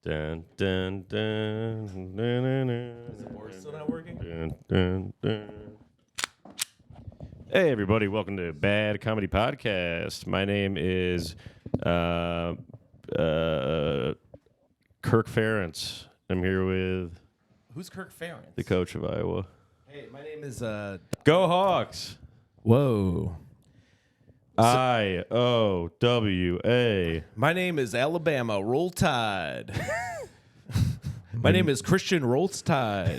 Dun, dun, dun, dun, dun, dun, Is the board still not working? dun, dun, dun. Hey, everybody. Welcome to Bad Comedy Podcast. My name is Kirk Ferentz. I'm here with Who's Kirk Ferentz? the coach of Iowa. Hey, my name is Go Hawks! Whoa. IOWA. My name is Alabama. Roll Tide. My name is Christian Rolls Tide.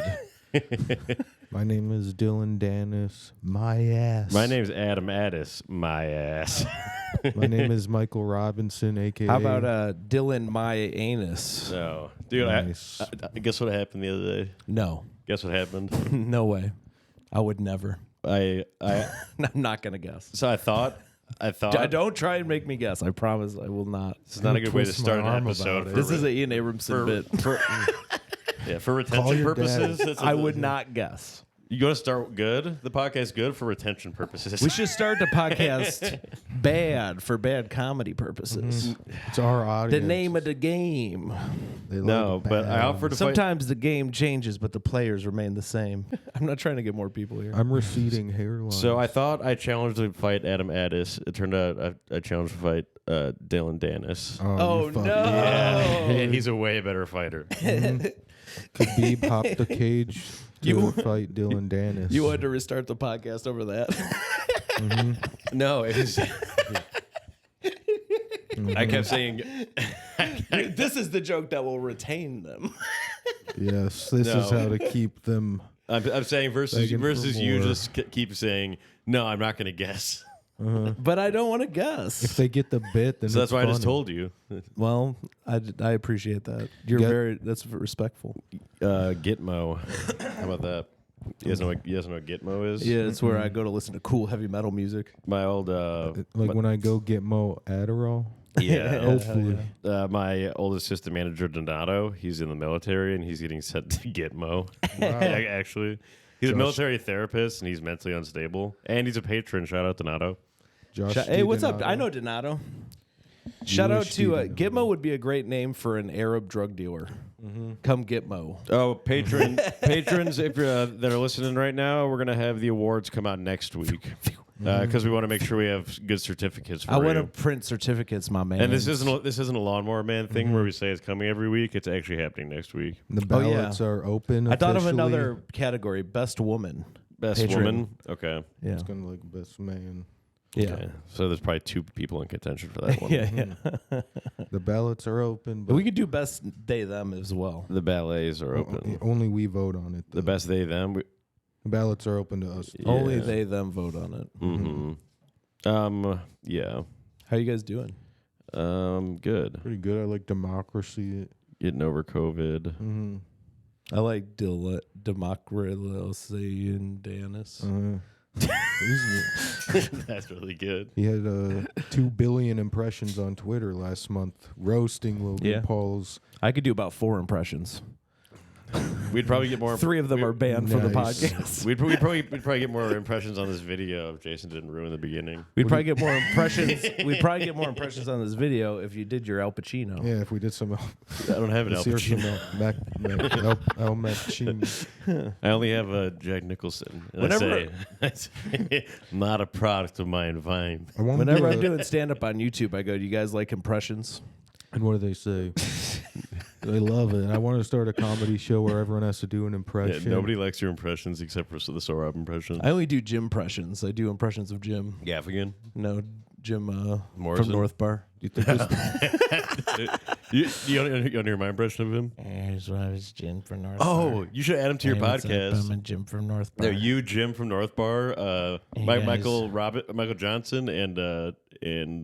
My name is Dylan Danis. My ass. My name's Adam Addis. My ass. My name is Michael Robinson, a.k.a. How about Dylan My Anus? No. Dude, Nice. I guess what happened the other day? No. Guess what happened? No way. I would never. I'm not going to guess. So I thought Don't try and make me guess. I promise I will not. this is not a good way to Twist my start an arm episode. about it. This is an Ian Abramson bit. For retention your purposes. dad. That's I would not guess. You got to start good. The podcast good for retention purposes. We should start the podcast bad for bad comedy purposes. It's our audience. The name of the game. They No, like but I bad. offered to fight. Sometimes the game changes, but the players remain the same. I'm not trying to get more people here. I'm receding hairline. So I thought I challenged to fight Adam Addis. It turned out I challenged to fight Dylan Danis. Oh, you fuck- no. And he's a way better fighter. Khabib hopped the cage to fight Dylan Danis. You wanted to restart the podcast over that? No, it was. I kept saying. This is the joke that will retain them. Yes, this is No. how to keep them. I'm saying versus Begging for you more. just keep saying no. I'm not going to guess. But I don't want to guess. If they get the bit, then So that's it's why I just funny. told you. Well, I appreciate that. You're Get- that's respectful. Gitmo. How about that? You guys know what Gitmo is? Yeah, it's where I go to listen to cool heavy metal music. My old Like when I go get Mo Adderall. yeah. Hopefully. My old assistant manager Donato, he's in the military and he's getting sent to Gitmo. Actually, he's a Josh- military therapist and he's mentally unstable. And he's a patron. Shout out Donato. Josh Hey, what's up? DiDonato. I know Donato. Shout out Jewish to DiDonato. Gitmo would be a great name for an Arab drug dealer. Come Gitmo. Oh, patrons! If you're that are listening right now, we're gonna have the awards come out next week because we want to make sure we have good certificates for I you. want to print certificates, my man. And this isn't a Lawnmower Man thing where we say it's coming every week. It's actually happening next week. The Oh, yeah. ballots are open. I thought of officially. another category: best woman. Best Patron. woman. Okay. Yeah, It's gonna like best man. yeah, Okay. So there's probably two people in contention for that one. yeah. The ballots are open, but We could do best they them as well. The ballets are open. only we vote on it. The though. best they them. The ballots are open to us. Yeah. Only they them vote on it. Yeah. How you guys doing? Good. Pretty good. I like democracy. Getting over COVID. I like democracy and Danis. That's really good. He had 2 billion impressions on Twitter last month, roasting Logan Yeah. Paul's. I could do about 4 impressions. We'd probably get more. 3 of them are banned from the Nice. podcast. We'd probably get more impressions on this video if Jason didn't ruin the beginning. We'd probably get more impressions. We'd probably get more impressions on this video if you did your Al Pacino. Yeah, if we did some I don't have an Al let's hear Pacino. some El Machine. I only have a Jack Nicholson. And Whenever- I say, not a product of my environment. I want Whenever to I'm doing stand up on YouTube, I go, "Do you guys like impressions?" And what do they say? They love it. I want to start a comedy show where everyone has to do an Yeah, impression. nobody likes your impressions except for the Sorab impression. I only do Jim impressions. I do impressions of Jim. Gaffigan. No, Jim Morrison? from North Bar. Do you think this, You want to hear my impression of him? Here's what I was Jim from North Oh, you should add him to your podcast. I'm Jim from North No, you, Jim from North Bar, guys. Michael Johnson, and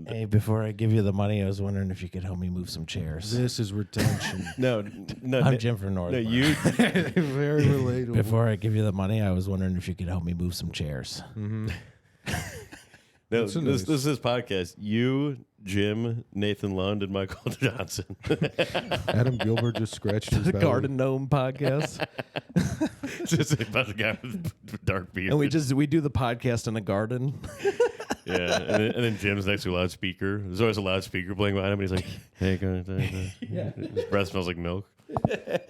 Hey, before I give you the money, I was wondering if you could help me move some chairs. this is retention. no, I'm Jim from North no, Bar. you. Very relatable. Before I give you the money, I was wondering if you could help me move some chairs. No, That's a this nice- is podcast. You, Jim, Nathan Lund, and Michael Johnson. Adam Gilbert just scratched his The belly. Garden Gnome podcast. Just about the guy with dark beard. And we do the podcast in a garden. and then Jim's next to a loudspeaker. There's always a loudspeaker playing behind him, and he's like, "Hey, his breath smells like milk."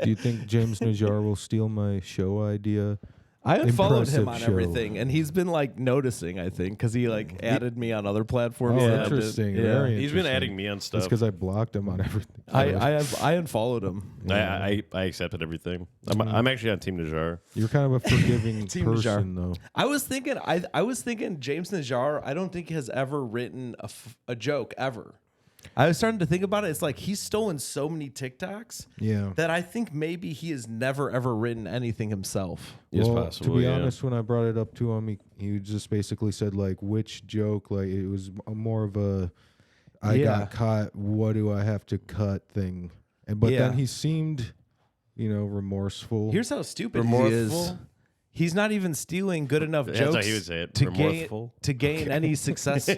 Do you think James Najjar will steal my show idea? I unfollowed him Impressive on show. everything, and he's been like noticing. I think because he like added me on other platforms. Oh, and I did- interesting. Yeah. Very He's been interesting. adding me on That's stuff. because I blocked him on everything. I unfollowed him. I accepted everything. I'm actually on Team Najjar. You're kind of a forgiving Team person, though. I was thinking James Najjar. I don't think has ever written a joke ever. I was starting to think about it. It's like he's stolen so many TikToks Yeah. that I think maybe he has never ever written anything himself. It's Well, possible, to be yeah. honest, when I brought it up to him, he just basically said like, which joke? Like it was more of a, I Yeah. got caught. What do I have to cut thing? But Yeah. then he seemed, remorseful. Here's how stupid he Remorseful? is. He's not even stealing good enough That's jokes how he would say it. to Remorseful? gain any success.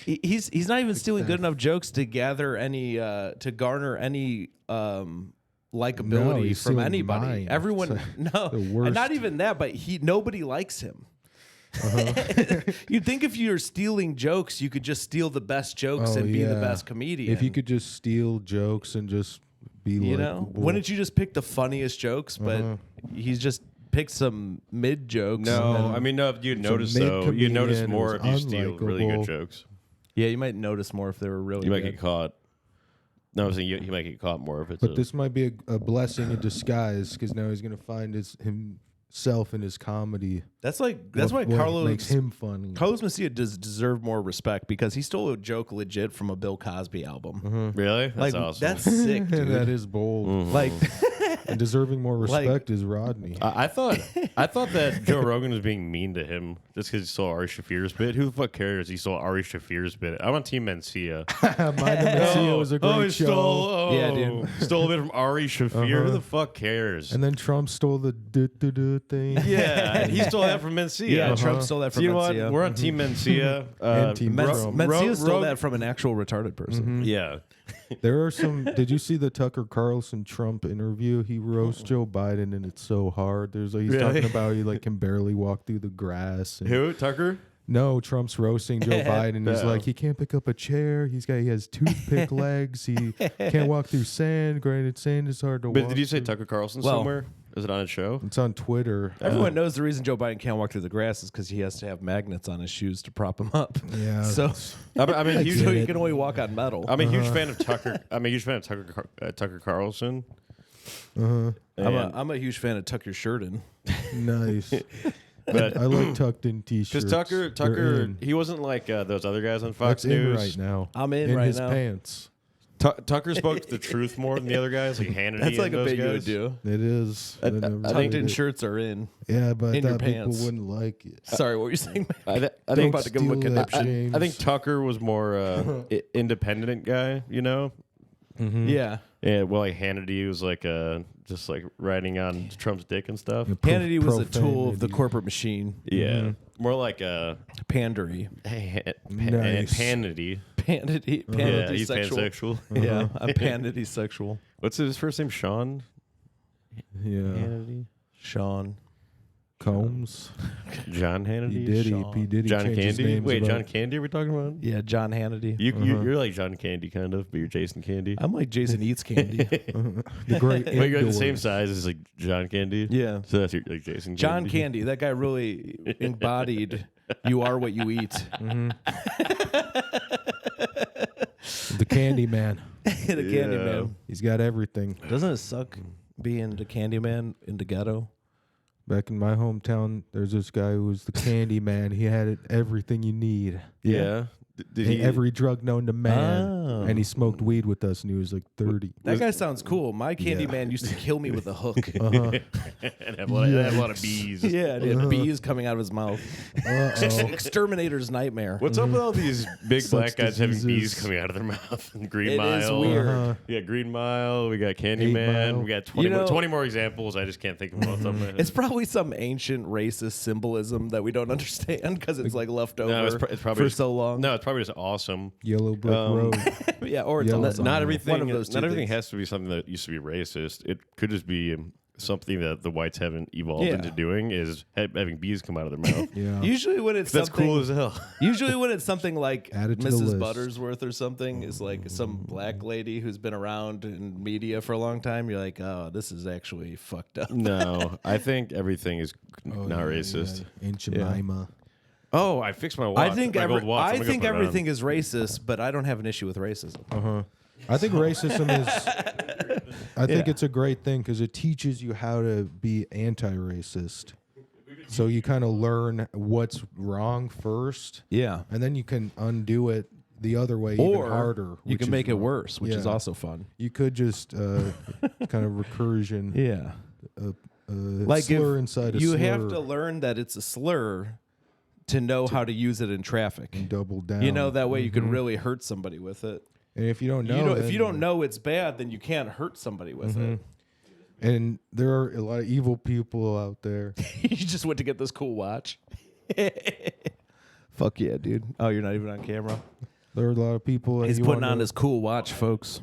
He's not even stealing good enough jokes to gather any to garner any No, likability he's from stealing anybody. mine. Everyone It's no, the and worst. not even that. But nobody likes him. You'd think if you're stealing jokes, you could just steal the best jokes Oh, and be the yeah. best comedian. If you could just steal jokes and just be you know, likable. wouldn't you just pick the funniest jokes? But he's just picked some mid jokes. No, I mean, no. You'd notice though. mid You'd notice comedian more was if you steal really unlikable. good jokes. Yeah, you might notice more if they were really You might good. get caught. No, I'm saying you might get caught more if it's. But this might be a blessing in disguise because now he's gonna find himself in his comedy. That's why what Carlos makes him funny. Carlos Mencia does deserve more respect because he stole a joke legit from a Bill Cosby album. Really? That's Like awesome. that's sick, dude. That is bold. Like And deserving more Like- respect is Rodney. I thought that Joe Rogan was being mean to him just because he stole Ari Shafir's bit. Who the fuck cares? He stole Ari Shafir's bit. I'm on Team Mencia. Mine and Mencia was a great he show. stole. Yeah, dude. Stole a bit from Ari Shafir. Who the fuck cares? And then Trump stole the do thing. yeah, he stole that from Mencia. yeah, Trump stole that So from you know what? Mencia. We're on Team Mencia. And Team Trump. Mencia stole Rog- that from an actual retarded person. Yeah. There are some. Did you see the Tucker Carlson Trump interview? He roasts Joe Biden, and it's so hard. He's Really? talking about he can barely walk through the grass. And Who? Tucker? No, Trump's roasting Joe Biden. He's No. like, he can't pick up a chair. He has toothpick legs. He can't walk through sand. Granted, sand is hard to But walk. did you say through. Tucker Carlson Well- somewhere? Is it on a show? It's on Twitter. Everyone knows the reason Joe Biden can't walk through the grass is because he has to have magnets on his shoes to prop him up. Yeah. So, I mean, huge, so he can only walk on metal. I'm a huge fan of Tucker. I'm a huge fan of Tucker Carlson. Uh-huh. I'm a huge fan of Tuck Your Shirt In. Nice. But I like tucked in t-shirts. because Tucker, They're in. he wasn't like those other guys on Fox That's in News. right now. I'm in right his now. pants. Tucker spoke the truth more than the other guys, like Hannity. That's like and a those bit you would guys. do. It is. I never Tucked did in it. shirts are in. Yeah, but I in your thought people pants. wouldn't like it. Sorry, what were you saying? I I'm think about to give him a steal that, conniption. James. I think Tucker was more independent guy, you know. Yeah. Yeah, well, like Hannity was like just like riding on Trump's dick and stuff. Hannity was a tool of the profanity. corporate machine. Yeah, more like Pandery. Nice. Panity. Panity. Yeah, he's sexual. pansexual. Yeah, I'm panity sexual. What's his first name? Sean. Yeah. Hannity. Sean. Combs. John Hannity. He did. Sean. He did. He John changed his Candy. names Wait, about- John Candy? Are we talking about? Yeah, John Hannity. You're like John Candy, kind of, but you're Jason Candy. I'm like Jason Eats Candy. The great. But you're the indoors. same size as like John Candy. Yeah. So that's your like Jason. John Candy. Candy. That guy really embodied you are what you eat. The Candy Man. The Candy Man. He's got everything. Doesn't it suck being the Candy Man in the ghetto? Back in my hometown, there's this guy who was the Candy Man. He had everything you need. Yeah. Did he? Every drug known to man. Oh. And he smoked weed with us, and he was like 30. That guy sounds cool. My Candy Yeah. Man used to kill me with a hook. Uh-huh. and have a lot of bees. Yeah, and he had bees coming out of his mouth. Uh-oh. Exterminator's nightmare. What's up with all these big Sucks black guys having bees diseases. coming out of their mouth? And Green It Mile. is weird. Uh-huh. We got Green Mile. We got 8 Candyman. Mile. We got 20, You know- 20 more examples. I just can't think of them off the top of my head. It's probably some ancient racist symbolism that we don't understand because it's like left over No, it's probably for just, so long. No, it's probably just awesome. Yellow Brick Um, Road. Yeah, or it's Yellow all Sign. Not One everything. of those two Not everything things. has to be something that used to be racist. It could just be something that the whites haven't evolved into doing is having bees come out of their mouth. Yeah. Usually when it's That's something, cool as hell. Usually when it's something like Add it to the Mrs. list. Buttersworth or something, is like some black lady who's been around in media for a long time. You're like, oh, this is actually fucked up. No, I think everything is not racist. Aunt Jemima. Oh, I fixed my watch. I think my gold watch. I'm I gonna go think put it on. everything is racist, but I don't have an issue with racism. I think racism is. I think it's a great thing because it teaches you how to be anti-racist. So you kind of learn what's wrong first, Yeah. and then you can undo it the other way Or even harder. you which can is make it wrong. worse, which is Yeah. also fun. You could just kind of recursion, Yeah. like slur inside a you slur have to learn that it's a slur to know how to use it in traffic. and double down. You know, that way you can really hurt somebody with it. and if you don't know, If then- you don't know it's bad, then you can't hurt somebody with it. and there are a lot of evil people out there. You just went to get this cool watch. Fuck yeah, dude. Oh, you're not even on camera. There are a lot of people. He's you putting wanna on his cool watch, folks.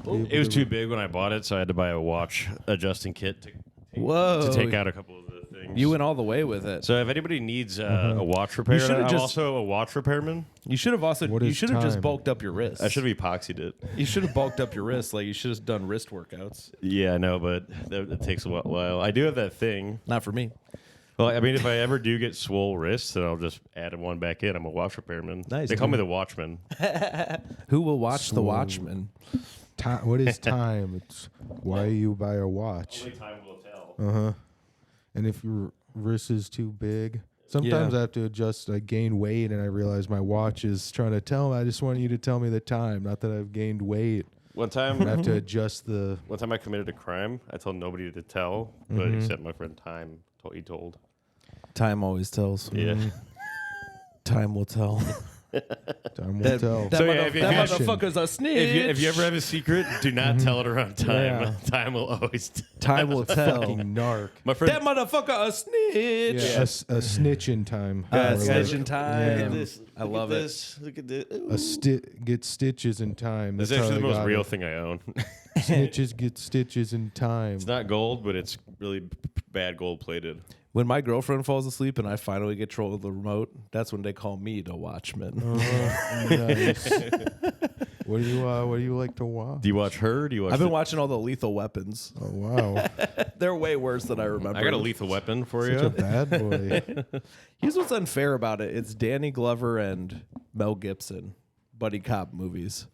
be able It was to- too big when I bought it, so I had to buy a watch adjusting kit Whoa. to take out a couple of the things. You went all the way with it. So if anybody needs a watch repair, should've I'm just- also a watch repairman. You should have also. What You is should have just time? bulked up your wrist. I should have epoxied it. You should have bulked up your wrist. Like you should have done wrist workouts. Yeah, I know, but it takes a while. I do have that thing. Not for me. Well, I mean, if I ever do get swole wrists, then I'll just add one back in. I'm a watch repairman. Nice, They call dude. me the Watchman. Who will watch The Swole. Watchmen? What is time? It's why you buy a watch. Time will tell. And if your wrist is too big, sometimes I have to adjust. I gain weight, and I realize my watch is trying to tell me. I just want you to tell me the time, not that I've gained weight. One time, I have to adjust the. one time I committed a crime. I told nobody to tell, but except my friend Time. He told. Time always tells. Yeah. Time will tell. Time will tell. So, yeah, if you- that if you- motherfucker's a snitch. If you ever have a secret, do not tell it around time. Yeah. Time will always. Time will tell. Fucking narc. My friend. That motherfucker a snitch. Yeah, a snitch in time. Snitch in Look time. at this. I Look love at it. this. Look at this. Ooh. Get stitches in time. That's That's actually the how I most got real it. thing I own. Snitches get stitches in time. It's not gold, but it's really bad gold plated. When my girlfriend falls asleep and I finally get control of the remote, that's when they call me the Watchman. Nice. What do you like to watch? Do you watch her? Do you watch? I've been watching all the Lethal Weapons. Oh wow, They're way worse than I remember. I got a lethal weapon for such a you. bad boy. Here's what's unfair about it. It's Danny Glover and Mel Gibson, buddy cop movies.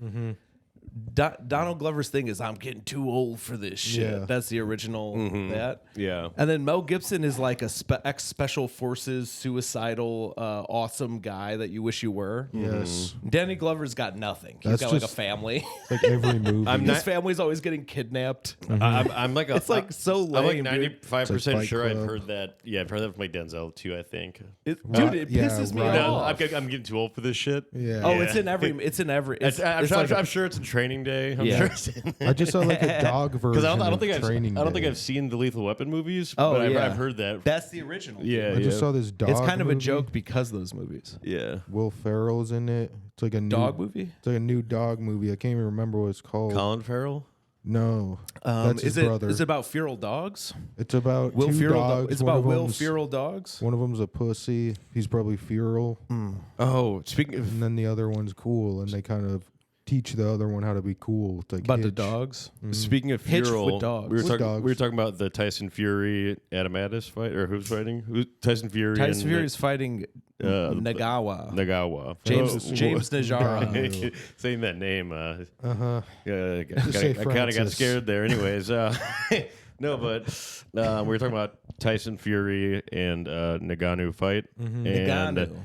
Donald Glover's thing is, I'm getting too old for this shit. Yeah. That's the original that. Yeah. And then Mel Gibson is like a ex-special forces, suicidal, awesome guy that you wish you were. Yes, Danny Glover's got nothing. He's That's got like a just- family. it's like every movie. I'm His not. family's always getting kidnapped. I'm like a. It's like so I'm like lame, dude. 95% Fight sure I've Club. heard that. Yeah, I've heard that from like Denzel too. I think. Dude, it yeah, pisses me right. No, off. I'm getting too old for this shit. Yeah. Oh, Yeah. it's in every. It's in every. It's, I'm, it's sure, like a- I'm sure it's a Training Day. I'm Yeah. sure it's in there. I just saw like a dog version. Because I don't think of Training I don't think Day. I've seen the Lethal Weapon movies. Oh, but yeah. I've heard that. that's the original. Yeah, I just saw this dog. It's kind of a movie. joke because of those movies. Yeah. Will Ferrell's in it. It's like a new, Dog movie. It's like a new dog movie. I can't even remember what it's called. Colin Farrell. No, that's his brother. Is it about feral dogs? It's about Will two Ferrell. dogs. It's One about of Will them's- Ferrell dogs. One of them's a pussy. He's probably feral, Oh, speaking of and then the other one's cool, and they kind of teach the other one how to be cool. It's like About the Hitch. dogs. speaking of Hitched feral, with dogs. we were With talking. dogs. We were talking about the Tyson Fury Adamantis fight, or who's fighting? Tyson Fury. Tyson and Fury is fighting Nagawa. Nagawa. James Najara. Saying that name. Uh-huh. Yeah, say I kind of got Francis. scared there. Anyways, no, but we were talking about Tyson Fury and Nagano fight, Nagano.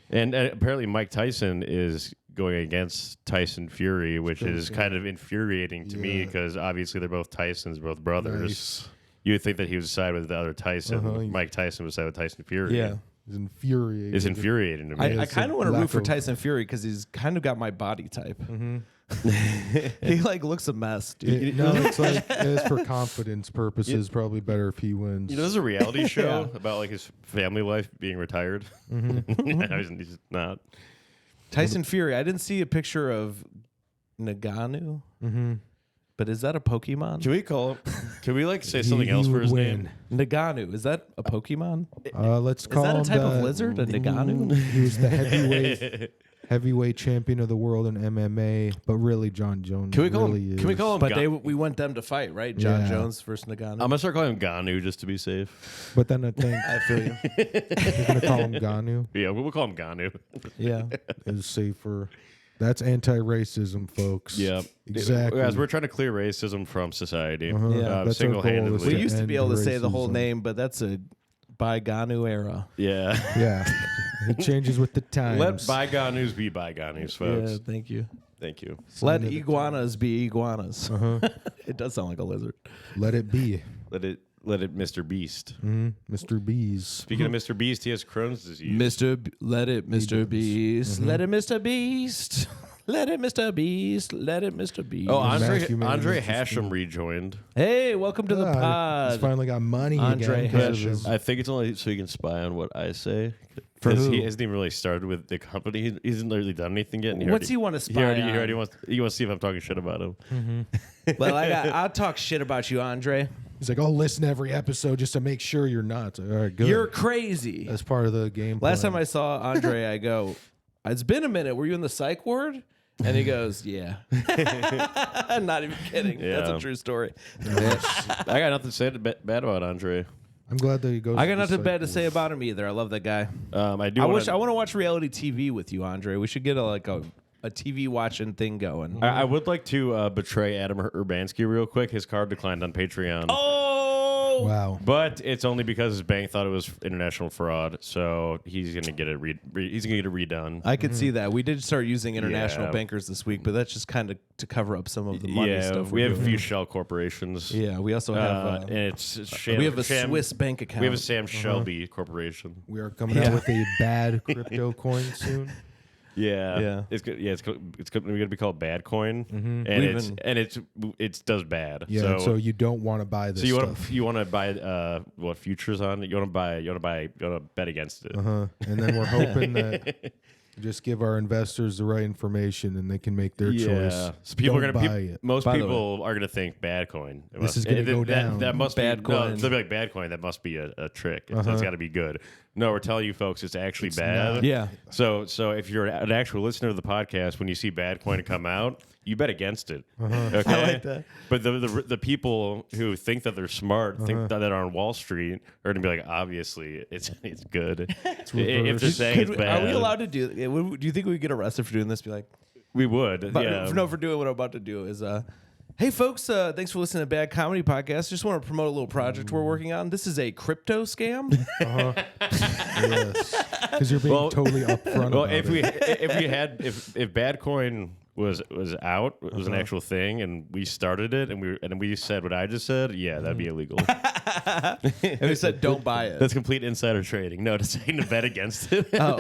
and apparently Mike Tyson is going against Tyson Fury, which is kind of infuriating to me Yeah. because obviously they're both Tysons, both brothers. Nice. You would think that he was side with the other Tyson. Uh-huh. Mike Tyson was side with Tyson Fury. Yeah. It's infuriating. It's infuriating to me. I it's kind a of want to root lack for of- Tyson Fury because he's kind of got my body type. Mm-hmm. He like looks a mess, dude. No, it's like it's for confidence purposes. Probably better if he wins. You know, there's a reality show about like his family life being retired. Mm-hmm. He's not. Tyson Fury. I didn't see a picture of Nagano, Mm-hmm. but is that a Pokemon? Can we call Could we say something else for his name? Nagano. Is that a Pokemon? Let's call Is that him a type of lizard? A Nagano? He was the heavyweight champion of the world in MMA, but really John Jones. Can we call really him? Can we call him? But we want them to fight, right? John Yeah. Jones versus Nagano. I'm gonna start calling him Ganu just to be safe. But then I think I feel you. we're gonna call him Ganu. Yeah, we'll call him Ganu. Yeah. Is safer. That's anti-racism, folks. Yeah, Exactly. As we're trying to clear racism from society, Uh-huh. Yeah. That's our goal, single-handedly. is We to used to be end able to say the whole racism. name, but that's a bygone era. Yeah. Yeah. It changes with the times. Let bygones be bygones, folks. Yeah, thank you. Thank you. Let of the iguanas be iguanas. Uh-huh. It does sound like a lizard. Let it be. Let it, MrBeast. Mr. Bees. Speaking of MrBeast, he has Crohn's disease. Let it, Mr. Beast. Let it, Mr. Beast. Let it, Mr. Beast. Let it, Mr. Beast. Oh, Matthew made Andre Mr. Hashem rejoined. Hey, welcome to the He's pod. finally got money Andre again. 'cause of Hashem. his- I think it's only so he can spy on what I say. For Because who? he hasn't even really started with the company. He hasn't really done anything yet. And What's he want to spy He already on? wants to see if I'm talking shit about him. Well, I'll talk shit about you, Andre. He's like, I'll listen to every episode just to make sure you're not. All right, good. You're crazy. That's part of the game. Last plan. time I saw Andre, I go, it's been a minute. Were you in the psych ward? And he goes, yeah. I'm not even kidding. That's a Yeah. true story. I got nothing to say bad about Andre. I'm glad that he goes. I got to nothing the bad to psych say about him either. I love that guy. I do. I want to watch reality TV with you, Andre. We should get a TV watching thing going. I would like to betray Adam Urbanski real quick. His card declined on Patreon. Oh! Wow. But it's only because his bank thought it was international fraud, so he's gonna get it he's gonna get it redone. I could see that. We did start using international Yeah. bankers this week, but that's just kind of to cover up some of the money Yeah, stuff. we we're have a doing. few shell corporations. Yeah, we also have. and it's Sham, we have a Sham- Swiss bank account. We have a Sam Shelby corporation. We are coming out with a bad crypto coin soon. Yeah, Yeah. It's good. Yeah, it's going to be called Bad Coin, and it does bad. Yeah. So you don't want to buy this. So stuff. you want to buy what futures on it? You want to bet against it. And then we're hoping that just give our investors the right information and they can make their choice. So people Don't are gonna buy it. most By the people are gonna think bad coin. This is gonna go down. That must Bad be no, coin. they'll be like bad coin. That must be a trick. So it's got to be good. No, we're telling you folks, it's actually bad. not. Yeah. So if you're an actual listener to the podcast, when you see bad coin come out, you bet against it. Okay. I like that. But the people who think that they're smart, think that they're on Wall Street, are gonna be like, obviously, it's good. If they're reversed. saying it's bad, Are we allowed to do? Do you think we would get arrested for doing this? Be like, we would. but Yeah. no, for doing what I'm about to do is. Hey folks, thanks for listening to Bad Comedy Podcast. Just want to promote a little project we're working on. This is a crypto scam. Yes. Because you're being totally upfront Well, about if it. if bad coin was out, it was an actual thing, and we started it, and we said what I just said, yeah, that'd be illegal. And we said, don't buy it. That's complete insider trading. No, to saying to bet against it. Oh,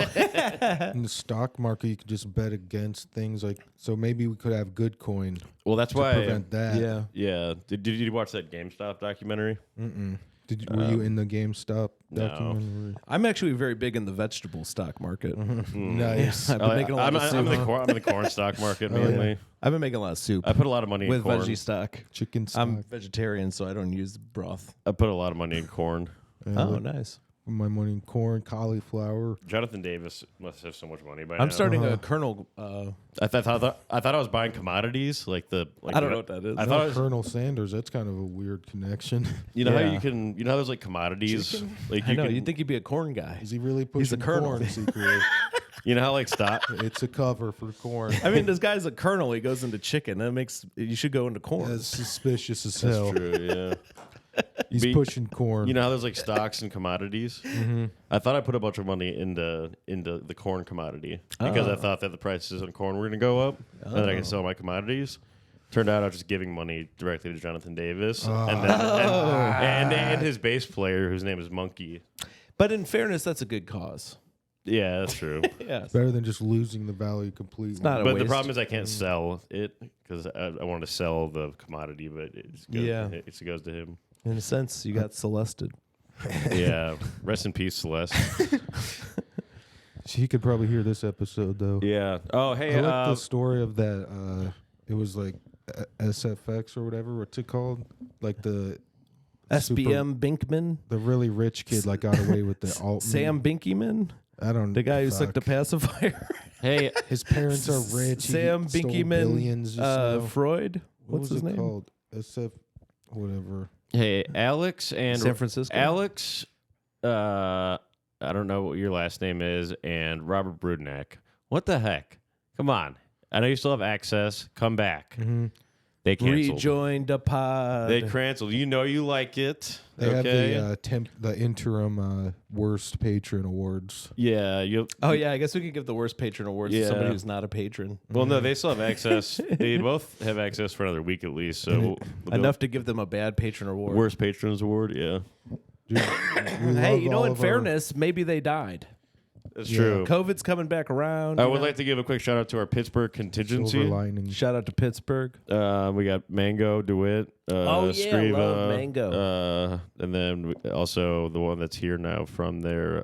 In the stock market, you could just bet against things like. So maybe we could have good coin Well, that's to why. prevent that. yeah. Yeah. Did you watch that GameStop documentary? Were you in the GameStop no. documentary? I'm actually very big in the vegetable stock market. Nice. I've been making a lot of soup. I'm in the corn stock market mainly. I've been making a lot of soup I put a lot of money in with corn. veggie stock. Chicken stock. I'm vegetarian, so I don't use broth. I put a lot of money in corn. Oh, nice. My money in corn, cauliflower. Jonathan Davis must have so much money by I'm now. starting a kernel. I thought I was buying commodities like the. Like I don't know what that is. I thought it was, Colonel Sanders. That's kind of a weird connection. you know how Yeah. you can how there's like commodities like I know. can, You'd think he'd be a corn guy. Is he really He's a pushing colonel. corn secretly? you know how like stock It's a cover for corn. I mean, this guy's a colonel. He goes into chicken. That makes you should go into corn. That's suspicious as That's hell. true, yeah. He's Be- pushing corn. You know how there's like stocks and commodities? I thought I put a bunch of money into the corn commodity because I thought that the prices on corn were going to go up and then I can sell my commodities. Turned out I was just giving money directly to Jonathan Davis and his bass player whose name is Monkey. But in fairness, that's a good cause. Yeah, that's true. Yes. Better than just losing the value completely. It's not a But the waste. problem is I can't sell it because I wanted to sell the commodity, but it goes to him. In a sense, you got celested. Yeah. Rest in peace, Celeste. He could probably hear this episode though. Yeah. Oh, hey. I like the story of that. It was like SFX or whatever. What's it called? Like the SBM Binkman, the really rich kid like got away with the alt. Sam Binkyman, I don't. the guy who sucked a fuck. pacifier. Hey, His parents are rich. He Sam stole Binkyman, billions just now. Freud. What What's was his it name? called? SF, whatever. hey, Alex and San Francisco. Alex, I don't know what your last name is, and Robert Brudnak. What the heck? Come on. I know you still have access. Come back. Mm-hmm. They canceled. Rejoin the pod. They canceled. You know you like it. They okay. have the interim worst patron awards. Yeah. You. Oh yeah, I guess we could give the worst patron awards to Yeah. somebody who's not a patron. Well, no, they still have access. They both have access for another week at least. So we'll do Enough to give them a bad patron award. worst patrons award. Yeah, Dude, we Hey, love you know, all in of our- fairness, maybe they died. that's Yeah. true. COVID's coming back around. I you would know? like to give a quick shout out to our Pittsburgh silver contingency. lining. Shout out to Pittsburgh. We got Mango, DeWitt, Oh, yeah, Scriva, love Mango. and then also the one that's here now from there,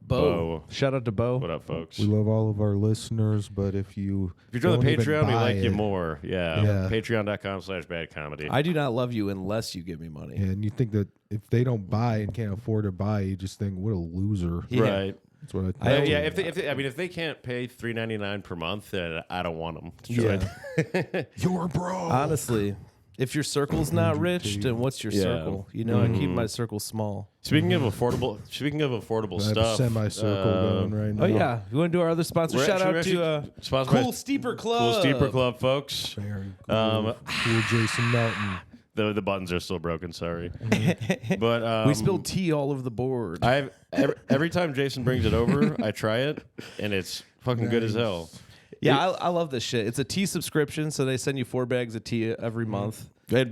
Bo. Shout out to Bo. What up, folks? We love all of our listeners, but if you If you join the don't even Patreon, we buy like you it, more. Yeah, Yeah. Patreon.com/badcomedy. I do not love you unless you give me money. and you think that if they don't buy and can't afford to buy, you just think, what a loser. Yeah. Right. That's what I think. Yeah, if they can't pay $3.99 per month, then I don't want them to join. Yeah. You're broke. Honestly, if your circle's not rich, then what's your Yeah. circle? You know, I keep my circle small. Speaking of affordable I have a stuff, semicircle going right now. Oh yeah, you want to do our other sponsor? we're Shout out actually to sponsored by Cool Steeper Club. Cool Steeper Club, folks. Very cool. Cool Jason Melton. The buttons are still broken. Sorry, but We spilled tea all over the board. I've every time Jason brings it over, I try it, and it's fucking good as hell. Yeah, I love this shit. It's a tea subscription, so they send you 4 bags of tea every month. But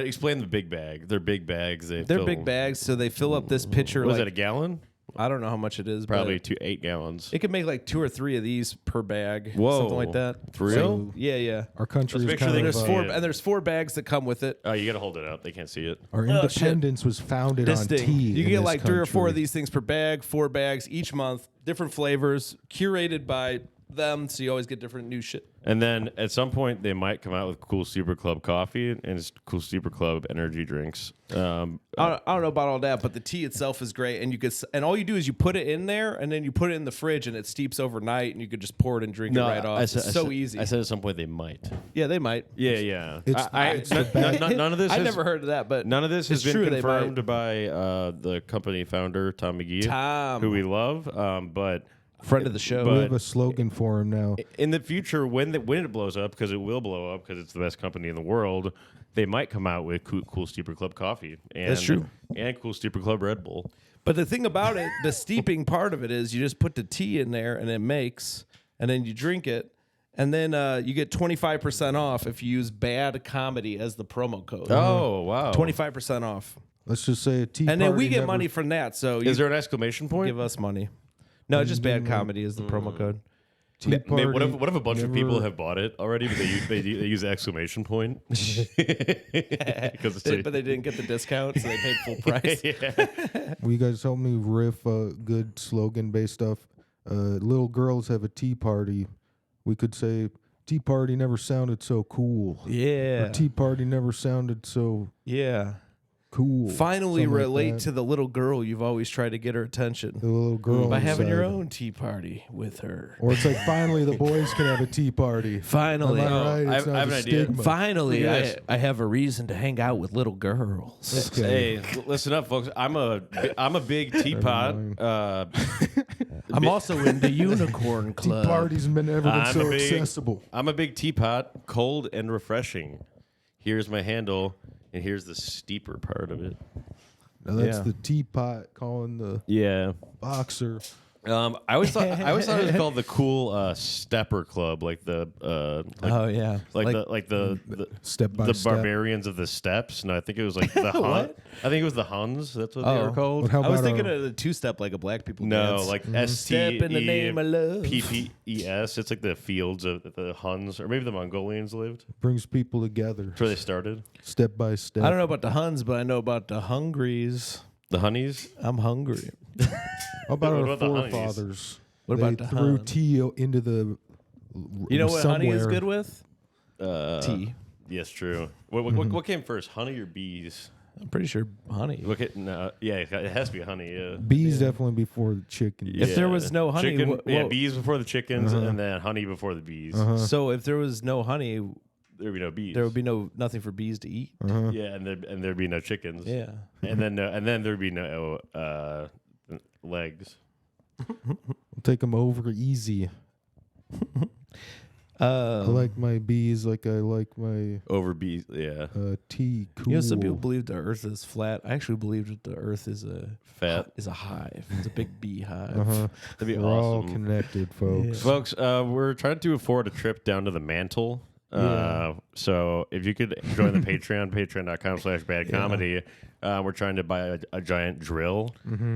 explain the big bag. They're big bags. They're big bags, so they fill up this pitcher. Was like, it a gallon? I don't know how much it is. Probably but 8 gallons. it could make like 2 or 3 of these per bag. Whoa. Something like that. For real? So, yeah. Our country Let's is make sure kind they of can There's see 4 it. and there's 4 bags that come with it. Oh, you gotta hold it up. They can't see it. our Oh, shit. independence was founded This on thing. tea. You in can get this like 3 or 4 country. of these things per bag, 4 bags each month, different flavors, curated by them, so you always get different new shit. And then at some point they might come out with Cool Super Club coffee and it's Cool Super Club energy drinks. I don't know about all that, but the tea itself is great, and and all you do is you put it in there, and then you put it in the fridge, and it steeps overnight, and you could just pour it and drink it right off. It's so easy. I said at some point they might. Yeah, they might. Yeah. It's the best. None of this. I has- never heard of that, but None of this has it's been true, they might. confirmed by the company founder Tom McGee, Tom. who we love. But friend of the show. We have a slogan for him now. in the future, when it blows up, because it will blow up, because it's the best company in the world, they might come out with Cool Steeper Club coffee. And, That's true. And Cool Steeper Club Red Bull. But the thing about it, the steeping part of it is you just put the tea in there, and it makes, and then you drink it. And then you get 25% off if you use Bad Comedy as the promo code. Oh wow! 25% off. Let's just say a tea And then we party get never- money from that. So you Is there an exclamation point? give us money. No, just Bad Comedy is the promo code. Tea What party if a bunch of people never- have bought it already, but they use the exclamation point? Because But they didn't get the discount, so they paid full price. Will you guys help me riff good slogan-based stuff? Little girls have a tea party. We could say, tea party never sounded so cool. Yeah. Or tea party never sounded so Yeah. cool. Finally Something like relate that. to the little girl you've always tried to get her attention. the little girl By having your inside. own tea party with her. Or it's like finally the boys can have a tea party. Finally. Am I Oh, right? I It's have- not I have a an idea. stigma. Finally, Yes. I have a reason to hang out with little girls. Okay. Hey, listen up, folks. I'm a big teapot. I'm also in the Unicorn Tea Club. parties have never been I'm so a big- accessible. I'm a big teapot, cold and refreshing. Here's my handle, and here's the steeper part of it. Now that's Yeah. the teapot calling the Yeah. boxer. I always thought it was called the Cool Stepper Club, like the Oh yeah, the Step by the step. barbarians of the steppes. No, I think it was like the Hun. What? I think it was the Huns. That's what they were Oh. called. But how I was about thinking our- of the 2-step like a black people No, dance. like Step in the name of love. STEPPES. It's like the fields of the Huns, or maybe the Mongolians lived. brings people together That's where they started. step by step. I don't know about the Huns, but I know about the Hungries. The Honeys. I'm hungry. How about What our about the honeys? forefathers? What They about the threw Hun? tea into the You know what honey is somewhere. good with? Tea. Yes, true. What came first, honey or bees? I'm pretty sure honey. Look at it has to be honey. Yeah. Bees definitely before the chicken. If there was no honey, bees before the chickens, and then honey before the bees. So if there was no honey, there'd be no bees. There would be nothing for bees to eat. Yeah, and there'd be no chickens. Yeah, and then there'd be no legs. Take them over easy. I like my bees like I like my over bees. Yeah. tea. Cool. You know, some people believe the Earth is flat. I actually believe that the Earth is a hive. It's a big beehive. That'd be We're awesome. all connected, folks. Yeah. Folks, we're trying to afford a trip down to the mantle. So if you could join the patreon.com/badcomedy, we're trying to buy a giant drill.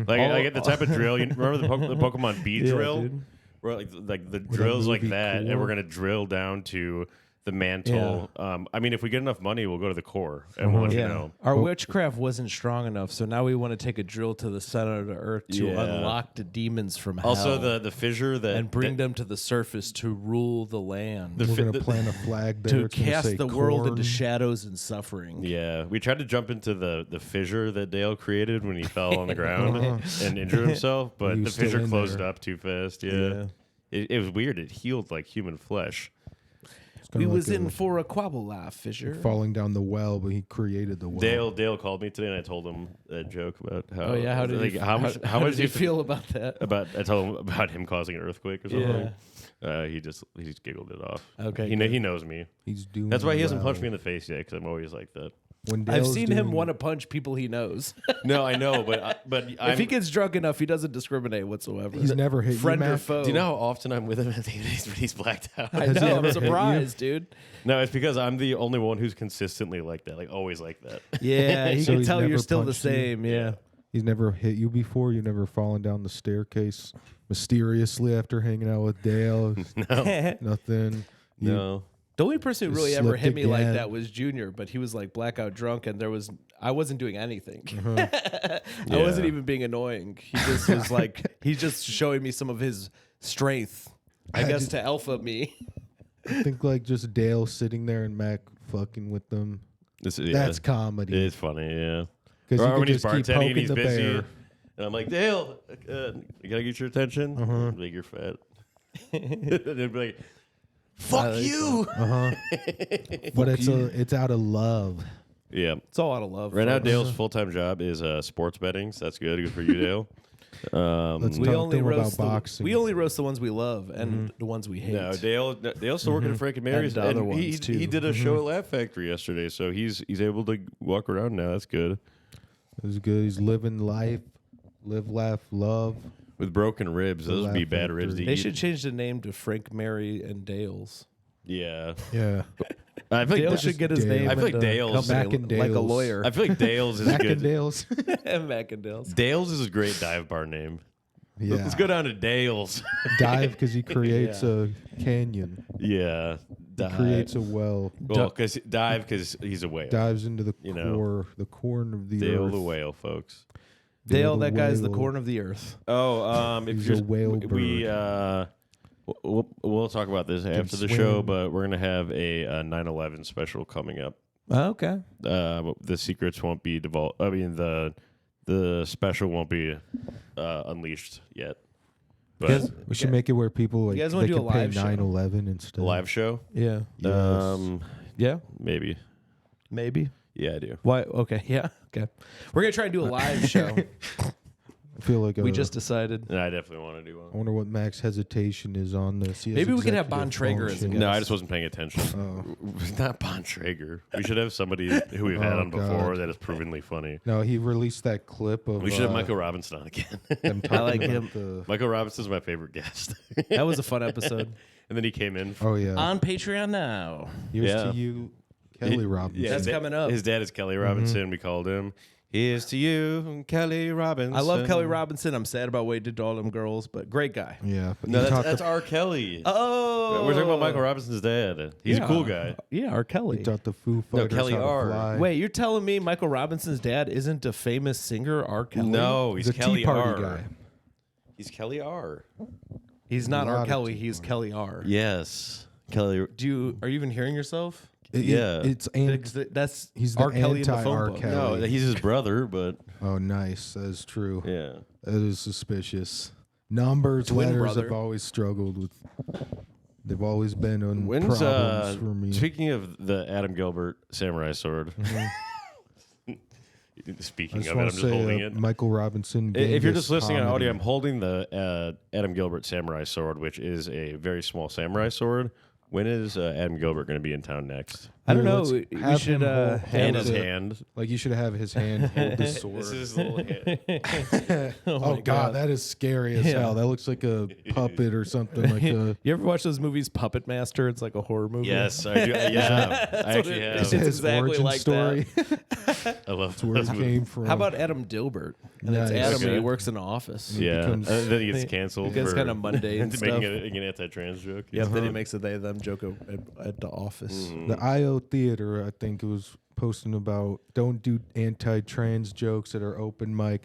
I get the type of drill. You remember the Pokemon bee drill? Dude. We're like the drills like that, and we're gonna drill down to the mantle. I mean, if we get enough money, we'll go to the core, and we'll let you know. Our witchcraft wasn't strong enough, so now we want to take a drill to the center of the earth to unlock the demons from hell. Also, the fissure and bring them to the surface to rule the land. We're gonna plant a flag there to cast the world into shadows and suffering. Yeah, we tried to jump into the fissure that Dale created when he fell on the ground and injured himself, but the fissure closed up too fast. Yeah. It was weird. It healed like human flesh. We was in for a quabble laugh, Fisher. Falling down the well, but he created the well. Dale called me today, and I told him a joke about how. Oh yeah, how did how much do you feel about that? I told him about him causing an earthquake or something. Yeah. He just giggled it off. Okay, he knows me. He's doing. That's why he hasn't punched me in the face yet, because I'm always like that. I've seen him want to punch people he knows. No, I know, but if he gets drunk enough, he doesn't discriminate whatsoever. He's never hit friend you, or foe. Do you know how often I'm with him when he's blacked out? I know. I'm surprised, dude. No, it's because I'm the only one who's consistently like that, like always like that. Yeah, he can tell you're still the same. Yeah. He's never hit you before. You've never fallen down the staircase mysteriously after hanging out with Dale. No, nothing. No. The only person who really ever hit me like that was Junior, but he was like blackout drunk, and I wasn't doing anything. I wasn't even being annoying. He just was like, he's just showing me some of his strength, I guess, to alpha me. I think like just Dale sitting there and Mac fucking with them. That's comedy. It's funny, yeah. Because when he's bartending and he's busy, bear. and I'm like, Dale, you gotta get your attention. Like, you're fat. And they'd be like, fuck you. But it's out of love. Yeah, it's all out of love. Right now, Dale's full-time job is sports betting. So that's good. Good for you, Dale. We only roast the ones we love and the ones we hate. No, Dale's still working at Frank and Mary's. And the other ones too. He did a show at Laugh Factory yesterday, so he's able to walk around now. That's good. That's good. He's living life, live, laugh, love. With broken ribs, those would be bad ribs to eat. They should change the name to Frank, Mary, and Dale's. Yeah. Yeah. I feel like Dale should get his name. I feel like Dale's like a lawyer. I feel like Dale's is Mack good. and Dale's. Mack and Dale's. Dale's is a great dive bar name. Yeah. Let's go down to Dale's. Dive because he creates a canyon. Yeah. He creates a well. Well, dive because he's a whale. Dives into the core, the corn of the Dale earth. the whale, folks. Dale, that guy's the corn of the earth. Oh, if he's you're a whale bird. We'll talk about this after the show, but we're gonna have a 9/11 special coming up. Okay. The secrets won't be divulged. I mean, the special won't be unleashed yet. But we should make it where people like you guys they want to do can a pay live show? 9/11 instead. live show? Yeah. Yes. Yeah. Maybe. Yeah, I do. Why? Okay. Yeah. Okay. We're gonna try and do a live show. I feel like we just decided. And I definitely want to do I one. wonder what Mac's hesitation is on this. Maybe we could have Bon Traeger as a guest. No, I just wasn't paying attention. Not Bon Traeger. We should have somebody who we've had on before that is provenly funny. No, he released that clip of. We should have Michael Robinson on again. I like him. Michael Robinson's my favorite guest. That was a fun episode. And then he came in. Oh yeah. On Patreon now. Here's to you, Kelly Robinson. Yeah, That's coming up. His dad is Kelly Robinson. We called him. Here's to you, Kelly Robinson. I love Kelly Robinson. I'm sad about what he did to all them girls, but great guy. Yeah. But No, that's R. Kelly. Oh. We're talking about Michael Robinson's dad. He's a cool guy. Yeah, R. Kelly. He taught the Foo Fighters Kelly how to R. fly. Wait, you're telling me Michael Robinson's dad isn't a famous singer, R. Kelly? No, he's The Kelly Tea Party R. guy. He's Kelly R. He's not A lot R. of Kelly. Tea He's Party. Kelly R. Yes. Kelly. Are you even hearing yourself? It's That's he's the R. Kelly in the phone anti-R. book. Kelly. No, he's his brother, but Oh, nice. That is true. yeah. That is suspicious. Numbers, Twin letters brother. have always struggled with. They've always been on When's problems for me. speaking of the Adam Gilbert samurai sword? I Speaking just of it, I'm want just to holding say, it. Michael Robinson. If you're Genghis just listening on comedy. audio, I'm holding the Adam Gilbert samurai sword, which is a very small samurai sword. When is Adam Gilbert going to be in town next? I don't Here, know. let's We have should him hold In his the- hand. Like you should have his hand hold the sword. This is his little hand. Oh God, that is scary as hell. That looks like a puppet or something like a. You ever watch those movies, Puppet Master? It's like a horror movie. Yes, I do. Yeah, I actually have. It's It's his exactly origin like story. I love Where those it movies. came from. How about Adam Dilbert? And it's Nice. Adam and Okay. he works in an office. Yeah, becomes- then he gets canceled. He gets for kind of mundane making stuff. an anti-trans joke. Yep, then he makes a they them joke at the office. the IO Theater? I think it was posting about don't do anti-trans jokes at our open mic.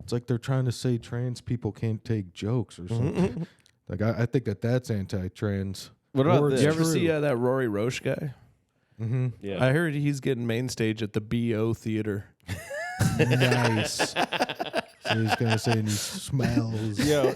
It's like they're trying to say trans people can't take jokes or something. Like I think that's anti-trans. What about Or this? it's You ever true. see that Rory Roche guy? Mm-hmm. Yeah. I heard he's getting main stage at the BO Theater. Nice. So he's gonna say and he smells. Yo,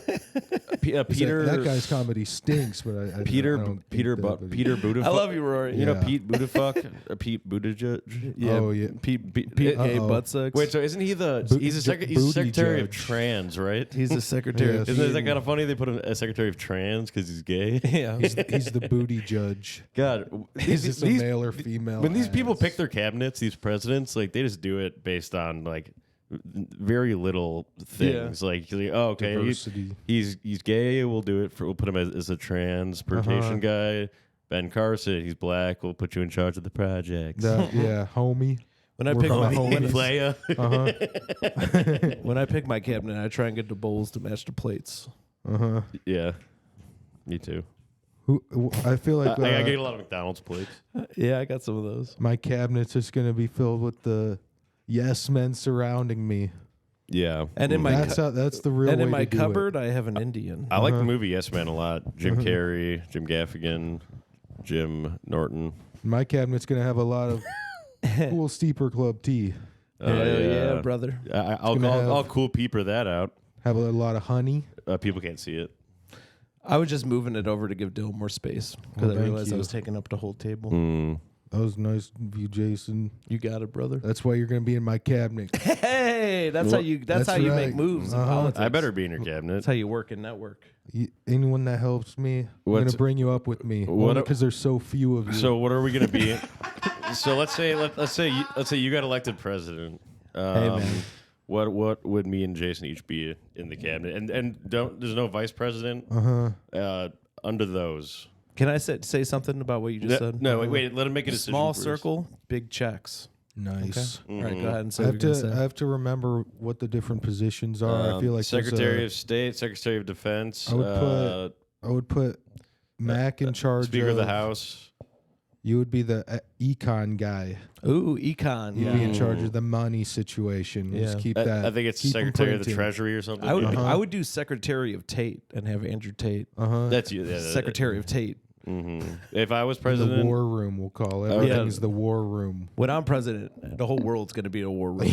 Peter. That guy's comedy stinks, but I Peter don't think Peter that, Bu- but Peter Buddha. I love you, Rory. You know Yeah. Pete Buttigieg or Pete Buttigieg. Yeah, Oh, yeah. Pete Pete- Gay uh-oh. Buttsucks. Wait, so isn't he the? He's the Booty secretary of judge. trans, right? he's the secretary. Yes. of Isn't that kind of funny? They put him as secretary of trans because he's gay. Yeah. he's the booty judge. God, Is this a male or female? when these people ass? pick their cabinets, these presidents, like they just do it based on like very little things. Like, oh, okay, Diversity. he's gay. We'll do it. We'll put him as a transportation guy. Ben Carson, he's black. We'll put you in charge of the projects. Yeah, homie. When I Work pick on my the homies. Playa. when I pick my cabinet, I try and get the bowls to match the plates. Yeah, me too. I feel like I get a lot of McDonald's plates. Yeah, I got some of those. my cabinet's just gonna be filled with the yes men surrounding me. Yeah, And in my That's the real. and way in my to do cupboard, I have an Indian. I like the movie Yes Man a lot. Jim Carrey, Jim Gaffigan, Jim Norton. it. My cabinet's gonna have a lot of cool steeper club tea. Hell yeah, brother. I'll cool peeper that out. Have a lot of honey. People can't see it. I was just moving it over to give Dill more space because Well, I realized thank I you. was taking up the whole table. That was nice of you, Jason. You got it, brother. That's why you're gonna be in my cabinet. Hey, that's how you. That's how you make right. moves. In Uh-huh. politics. I better be in your cabinet. That's how you work in network. Anyone that helps me, I'm What's- gonna bring you up with me. What- Because there's so few of you. So what are we gonna be? So let's say you got elected president. man. What would me and Jason each be in the cabinet? And there's no vice president. Under those. Can I say something about what you just said? No, wait. Let him make a decision. Small first. circle, big checks. nice. All right, go ahead and say I what have you're to. gonna I say. have to remember what the different positions are. I feel like there's Secretary a- of State, Secretary of Defense. I would put Mac in charge. Speaker of the House. You would be the econ guy. Ooh, econ. You'd Yeah. be in charge of the money situation. Yeah. Just keep I that. think it's keep 'em Secretary of the printing. Treasury or something. I would do Secretary of Tate and have Andrew Tate. That's you. Yeah, Secretary of Tate. If I was The president, war room, we'll call it. Everything yeah. is the war room. When I'm president, the whole world's going to be a war room.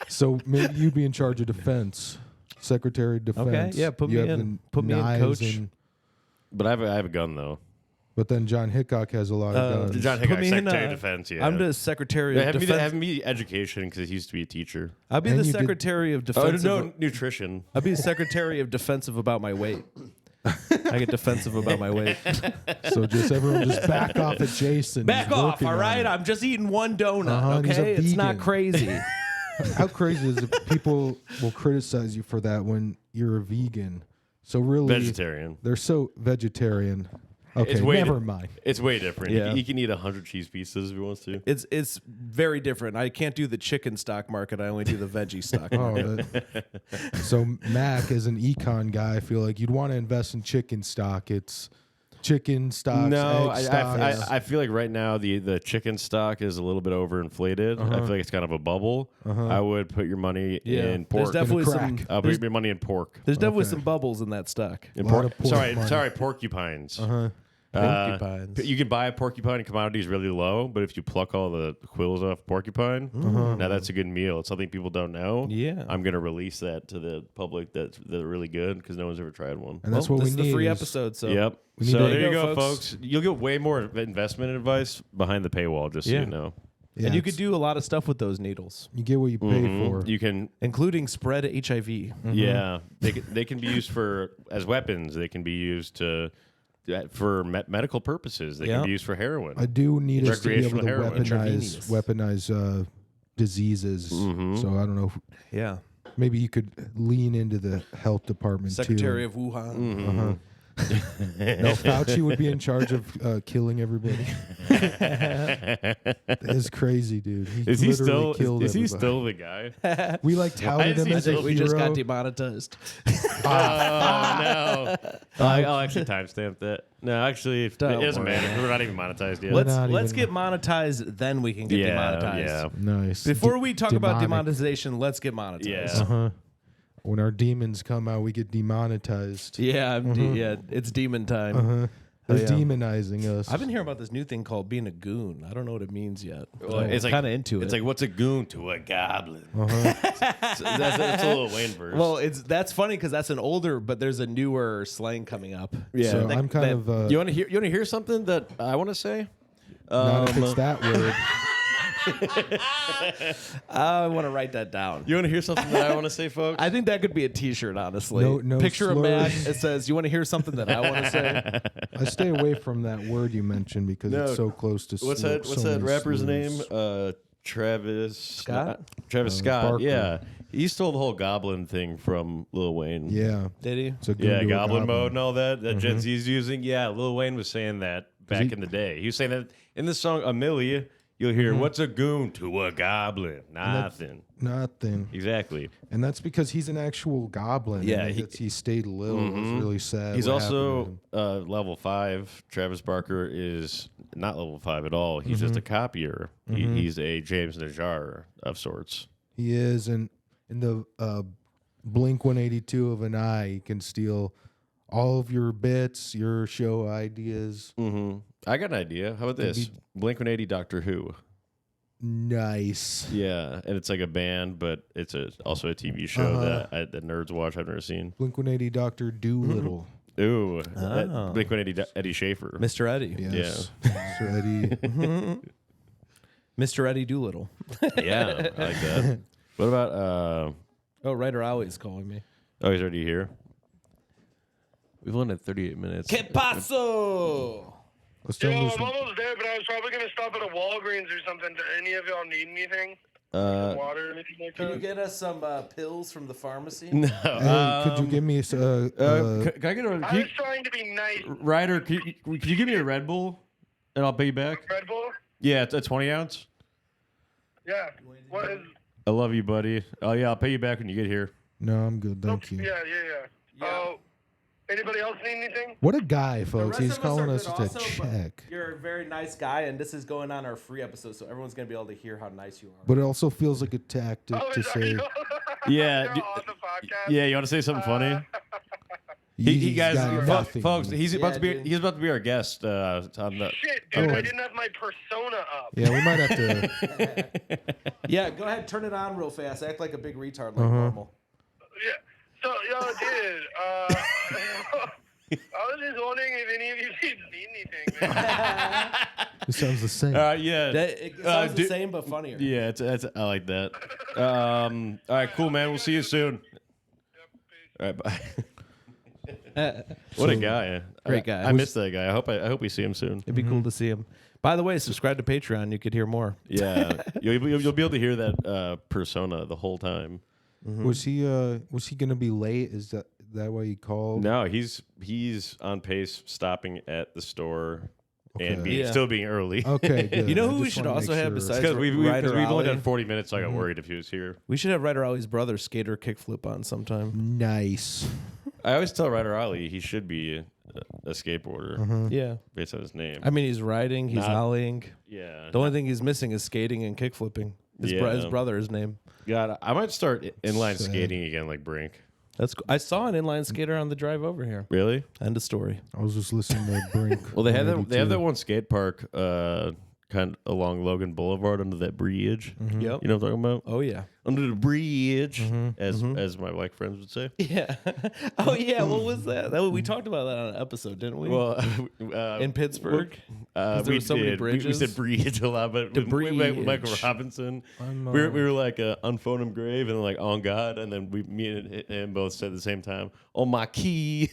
So maybe you'd be in charge of defense, Secretary of Defense. yeah, put You me have in. the Put me in, knives coach. but I have a gun though. But then John Hickok has a lot of guns. John Put Hickok, me in, Secretary of Defense. Yeah, I'm the Secretary of have Defense. me education because he used to be a teacher. I'll be And the you did- Secretary of Oh Defense. no, nutrition. I'll be the Secretary of Defensive about my weight. I get defensive about my weight. So just everyone just back off at Jason. Back He's off, working all on right? it. I'm just eating one donut, and he's a okay? It's not vegan. crazy. How crazy is it? People will criticize you for that when you're a vegan. So really, Vegetarian. They're so vegetarian. Okay, way never di- mind. It's way different. Yeah. He can eat 100 cheese pieces if he wants to. It's very different. I can't do the chicken stock market. I only do the veggie stock Oh, market. so Mac, as an econ guy, I feel like you'd want to invest in chicken stock. It's chicken stocks, No, egg stocks. I feel like right now the chicken stock is a little bit overinflated. I feel like it's kind of a bubble. I would put your money in pork. There's definitely crack. some. I'll put your money in pork. There's definitely Okay. some bubbles in that stock. In Lot pork. of pork money. Sorry, porcupines. Porcupines. You can buy a porcupine commodities really low, but if you pluck all the quills off porcupine, now that's a good meal. It's something people don't know. Yeah. I'm gonna release that to the public. That they're really good because no one's ever tried one. And that's what this we is need. the free is- episode. So Yep. We need So to- there you go, folks. folks. You'll get way more investment advice behind the paywall, just so Yeah. you know. Yeah, and you it's- could do a lot of stuff with those needles, You get what you pay for. You can, including spread HIV. yeah. They can be used as weapons. They can be used for medical purposes. They Yeah. can be used for heroin. I do need us to be able to Recreational heroin. weaponize diseases. So I don't know. Yeah. Maybe you could lean into the health department Secretary too. of Wuhan. No, Fauci would be in charge of killing everybody. It's crazy, dude. Is he still? Killed Is he everybody. still the guy? We like touted is him he as a still- We just got hero. demonetized. Oh no! I'll actually timestamp that. No, actually, it Don't doesn't worry. matter. We're not even monetized yet. Not Let's even- get monetized, then we can get demonetized. yeah. Nice. Before we talk about Demonic. demonetization, let's get monetized. Yeah. Uh-huh. When our demons come out, we get demonetized. Yeah, yeah, it's demon time. Uh-huh. They're yeah. demonizing us. I've been hearing about this new thing called being a goon. I don't know what it means yet. Well, I'm it's like kind of into it. It's like, what's a goon to a goblin? Uh-huh. So that's a little Wayne verse. well, that's funny because that's an older, but there's a newer slang coming up. yeah. So I'm kind of you want to hear? You want to hear something that I want to say? not if it's that word. I want to write that down. You want to hear something that I want to say, folks? I think that could be a T-shirt, honestly. No Picture of slurs. Mac. It says, "You want to hear something that I want to say?" I stay away from that word you mentioned because No. it's so close to. What's so that? What's many that rapper's slurs. name? Travis Scott? Travis Scott. Barker. Yeah, he stole the whole goblin thing from Lil Wayne. Yeah. Did he? So Yeah, goblin mode and all that Gen Z's using. Yeah, Lil Wayne was saying that back he- in the day. He was saying that in the song Amelia. You'll hear, what's a goon to a goblin? Nothing. Nothing. Exactly. And that's because he's an actual goblin. Yeah, and he stayed little. It was really sad. He's what happened also to him. level 5. Travis Barker is not level 5 at all. He's just a copier. He's a James Najjar of sorts. He is, and in the Blink 182 of an eye, he can steal all of your bits, your show ideas. I got an idea. How about this? Blink-180 Doctor Who. Nice. Yeah, and it's like a band, but it's also a TV show that nerds watch. I've never seen. Blink 180 Dr. Doolittle. Ooh, Blink-180 Eddie Schaefer. Mr. Eddie. Yes. Mr. Eddie. Mr. Eddie Doolittle. Yeah, I like that. What about? Oh, Ryder Alley's calling me. Oh, he's already here. We've only had 38 minutes. Que paso? Let's tell Yo, him I'm this. almost there, but I was probably gonna stop at a Walgreens or something. Do any of y'all need anything? Water or anything like Can you that? get us some pills from the pharmacy? No. Hey, could you give me Can I get a I was trying to be nice. Ryder? Can you give me a Red Bull, and I'll pay you back? Red Bull? Yeah, it's a 20 ounce. Yeah. What is? I love you, buddy. Oh yeah, I'll pay you back when you get here. No, I'm good. Thank you. Yeah. Oh, anybody else need anything? What a guy, The folks. rest He's of us calling are us good to also, but check. You're a very nice guy, and this is going on our free episode, so everyone's going to be able to hear how nice you are. But it also feels like a tactic Oh, to is that say you? Yeah, You're d- on the podcast. Yeah, you want to say something funny? he's He guys, got nothing. folks, he's about to be dude. he's about to be our guest on the. Shit, dude, Oh. I didn't have my persona up. Yeah, we might have to. Yeah, go ahead, turn it on real fast. Act like a big retard like Uh-huh. normal. Yeah. So, yo, dude, I was just wondering if any of you need anything, man. It sounds the same. Yeah, It sounds the dude- same, but funnier. yeah, it's I like that. All right, cool, man. We'll see you soon. All right, bye. What a guy! Great guy. I miss that guy. I hope we see him soon. It'd be cool to see him. By the way, subscribe to Patreon. You could hear more. Yeah, you'll be able to hear that persona the whole time. Was he gonna be late? Is that why he called? No, he's on pace, stopping at the store and Okay. Yeah. still being early. Okay, good. You know I who we just should wanna also make have sure. besides Because we've Ryder only Alley? done 40 minutes, so I got worried if he was here. We should have Ryder Ollie's brother skater kickflip on sometime. Nice. I always tell Ryder Ollie he should be a skateboarder Yeah. based on his name. I mean, he's riding, he's Not- ollieing. Yeah. The only thing he's missing is skating and kickflipping. His Yeah. brother's name. God, I might start inline Sad. skating again like Brink. That's cool. I saw an inline skater on the drive over here. Really? End of story. I was just listening to Brink. Well, they have that. They have that 182. one skate park, kind of along Logan Boulevard under that bridge. Yep. You know what I'm talking about? Oh yeah. Under the bridge, as my white friends would say. Yeah. Oh yeah. What was that? We talked about that on an episode, didn't we? Well, in Pittsburgh. we there were so many did. We bridges? said bridge a lot, but with bridge. Michael Robinson, we were like unphone him grave and like on God, and then me and him both said at the same time, "On my key."